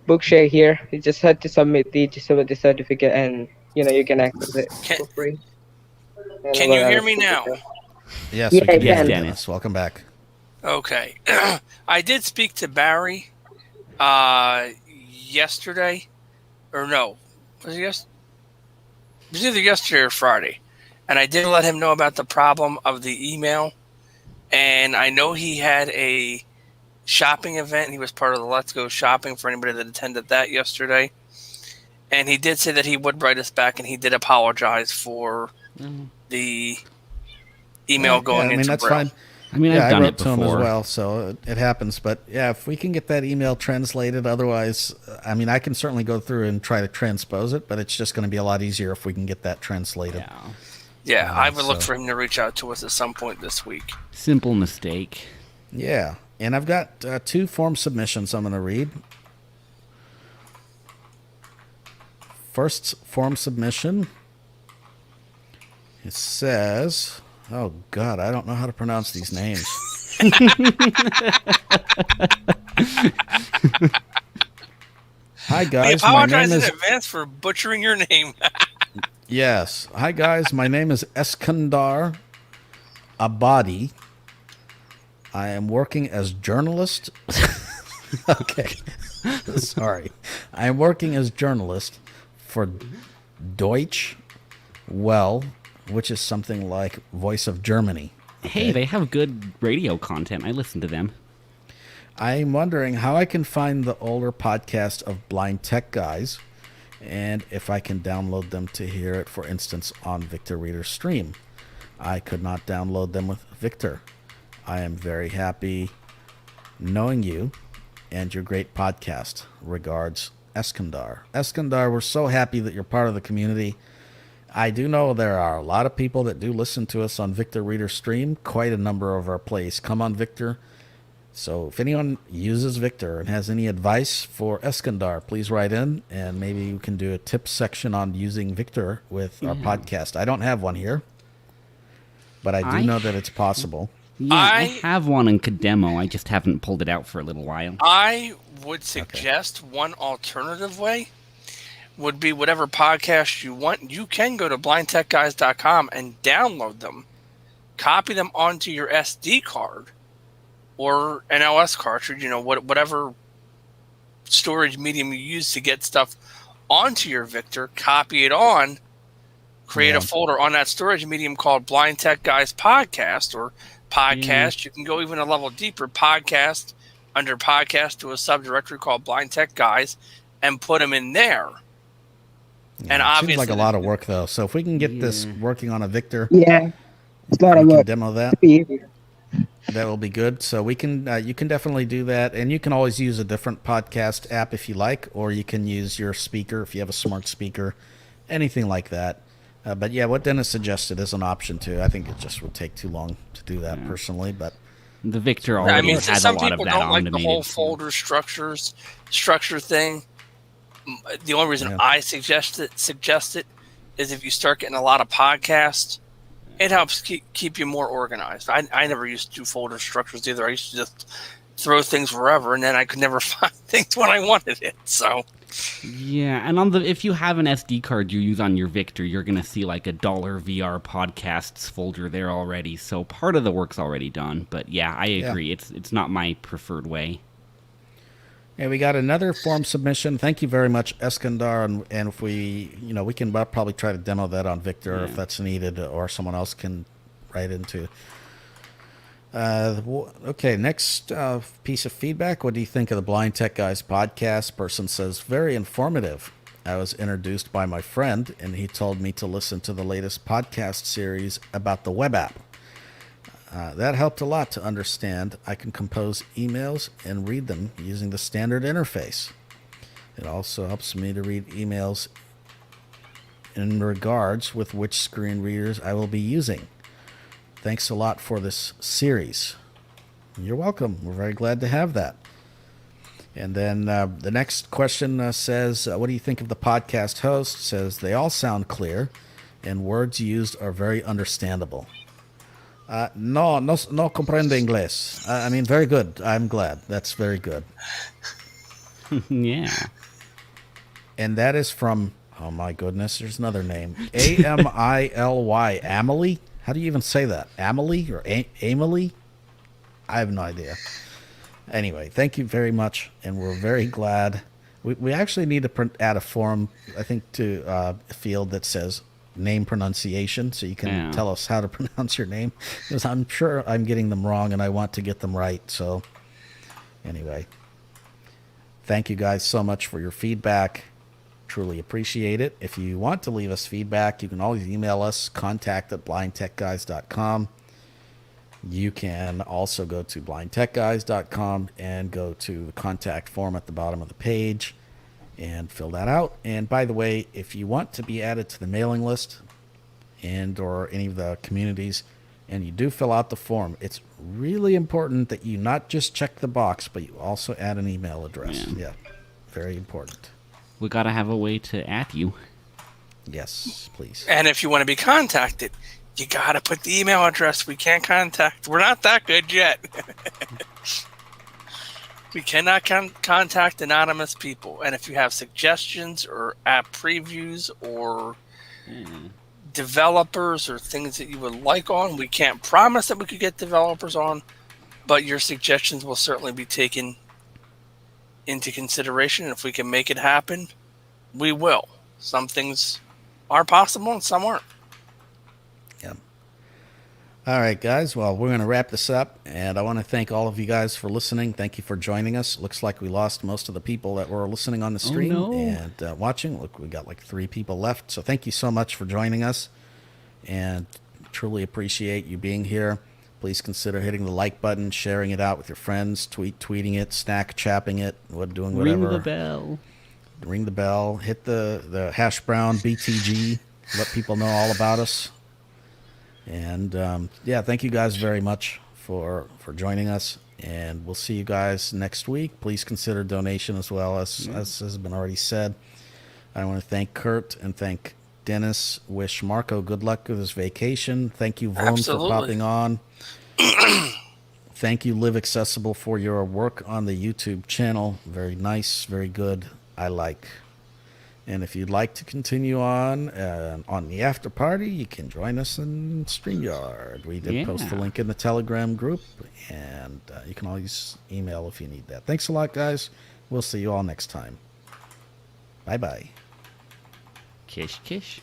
Bookshare here. You just had to submit the disability certificate, and you can access it for free. Can you hear me now? Yes, Yeah, we can I hear can. you, Dennis. Welcome back. Okay. I did speak to Barry yesterday. Or no. Was it yesterday? It was either yesterday or Friday. And I did let him know about the problem of the email. And I know he had a shopping event. He was part of the Let's Go Shopping for anybody that attended that yesterday. And he did say that he would write us back, and he did apologize for the email going into that's Braille. fine. I mean, Yeah, I've done I it wrote to him as before. well, so it happens. But yeah, if we can get that email translated, otherwise, I mean, I can certainly go through and try to transpose it, but it's just going to be a lot easier if we can get that translated. Yeah. Yeah, I would look so- for him to reach out to us at some point this week. Simple mistake. Yeah, and I've got 2 form submissions I'm going to read. First form submission, it says, oh God, I don't know how to pronounce these names. Hi We guys, my apologize name in is advance for butchering your name. yes. Hi guys, my name is Eskandar Abadi. I am working as journalist. Okay. Sorry. I am working as journalist for Deutsche Well, which is something like Voice of Germany. Hey, they have good radio content. I listen to them. I'm wondering how I can find the older podcast of Blind Tech Guys and if I can download them to hear it, for instance, on Victor Reader's stream. I could not download them with Victor. I am very happy knowing you and your great podcast. Regards, Eskandar. Eskandar, we're so happy that you're part of the community. I do know there are a lot of people that do listen to us on Victor Reader's stream. Quite a number of our plays come on Victor. So if anyone uses Victor and has any advice for Eskandar, please write in, and maybe we can do a tips section on using Victor with our podcast. I don't have one here, but I do know that it's possible. Yeah, I have one in Cademo. I just haven't pulled it out for a little while. I would suggest one alternative way would be whatever podcast you want. You can go to blindtechguys.com and download them, copy them onto your SD card or an LS cartridge, whatever storage medium you use to get stuff onto your Victor, copy it on, create a folder on that storage medium called Blind Tech Guys Podcast or Podcast. You can go even a level deeper, podcast, under podcast to a subdirectory called Blind Tech Guys and put them in there. Yeah, and obviously, seems like a lot of work, though. So if we can get this working on a Victor, it's a lot of work. Demo that. That will be good. So we can, you can definitely do that, and you can always use a different podcast app if you like, or you can use your speaker if you have a smart speaker, anything like that. But yeah, what Dennis suggested is an option too. I think it just would take too long to do that personally, but the Victor already has a lot of that some people don't like the whole folder structure thing. The only reason I suggest it is if you start getting a lot of podcasts, it helps keep you more organized. I never used to do folder structures either. I used to just throw things wherever, and then I could never find things when I wanted it. So yeah, and if you have an SD card you use on your Victor, you're gonna see like a $VR podcasts folder there already. So part of the work's already done. But yeah, I agree. It's not my preferred way. And we got another form submission. Thank you very much, Eskandar. And if we can probably try to demo that on Victor if that's needed, or someone else can write into. Okay, next piece of feedback. What do you think of the Blind Tech Guys podcast? Person says, very informative. I was introduced by my friend, and he told me to listen to the latest podcast series about the web app. That helped a lot to understand. I can compose emails and read them using the standard interface. It also helps me to read emails in regards with which screen readers I will be using. Thanks a lot for this series. You're welcome. We're very glad to have that. And then the next question says, what do you think of the podcast host? Says, they all sound clear and words used are very understandable. No comprende inglés. I mean, very good. I'm glad. That's very good. Yeah. And that is from, oh my goodness, there's another name. Amily. Amelie? How do you even say that? Amelie or Amelie? I have no idea. Anyway, thank you very much, and we're very glad. We actually need to add a form, I think, to a field that says name pronunciation, so you can tell us how to pronounce your name, because I'm sure I'm getting them wrong and I want to get them right. So anyway, thank you guys so much for your feedback. Truly appreciate it. If you want to leave us feedback, you can always email us, contact@blindtechguys.com. You can also go to blindtechguys.com and go to the contact form at the bottom of the page and fill that out. And by the way, if you want to be added to the mailing list and or any of the communities, and you do fill out the form, it's really important that you not just check the box, but you also add an email address. Yeah, very important. We got to have a way to add you. Yes, please. And if you want to be contacted, you got to put the email address. We can't contact. We're not that good yet. We cannot contact anonymous people. And if you have suggestions or app previews or developers or things that you would like on, we can't promise that we could get developers on, But your suggestions will certainly be taken into consideration. If we can make it happen, we will. Some things are possible and some aren't. Yeah. All right, guys. Well, we're going to wrap this up, and I want to thank all of you guys for listening. Thank you for joining us. Looks like we lost most of the people that were listening on the stream and watching. Look, we got like 3 people left. So thank you so much for joining us, and truly appreciate you being here. Please consider hitting the like button, sharing it out with your friends, tweeting it, chapping it, doing whatever. Ring the bell. Ring the bell. Hit the hash brown BTG. Let people know all about us. And yeah, thank you guys very much for joining us, and we'll see you guys next week. Please consider donation as well, as has been already said. I want to thank Kirt and thank Dennis. Wish Marco good luck with his vacation. Thank you, Vaughn, for popping on. Thank you, Live Accessible, for your work on the YouTube channel. Very nice, very good. I like. And if you'd like to continue on the after party, you can join us in StreamYard. We did post the link in the Telegram group, and you can always email if you need that. Thanks a lot, guys. We'll see you all next time. Bye-bye. Kish, kish.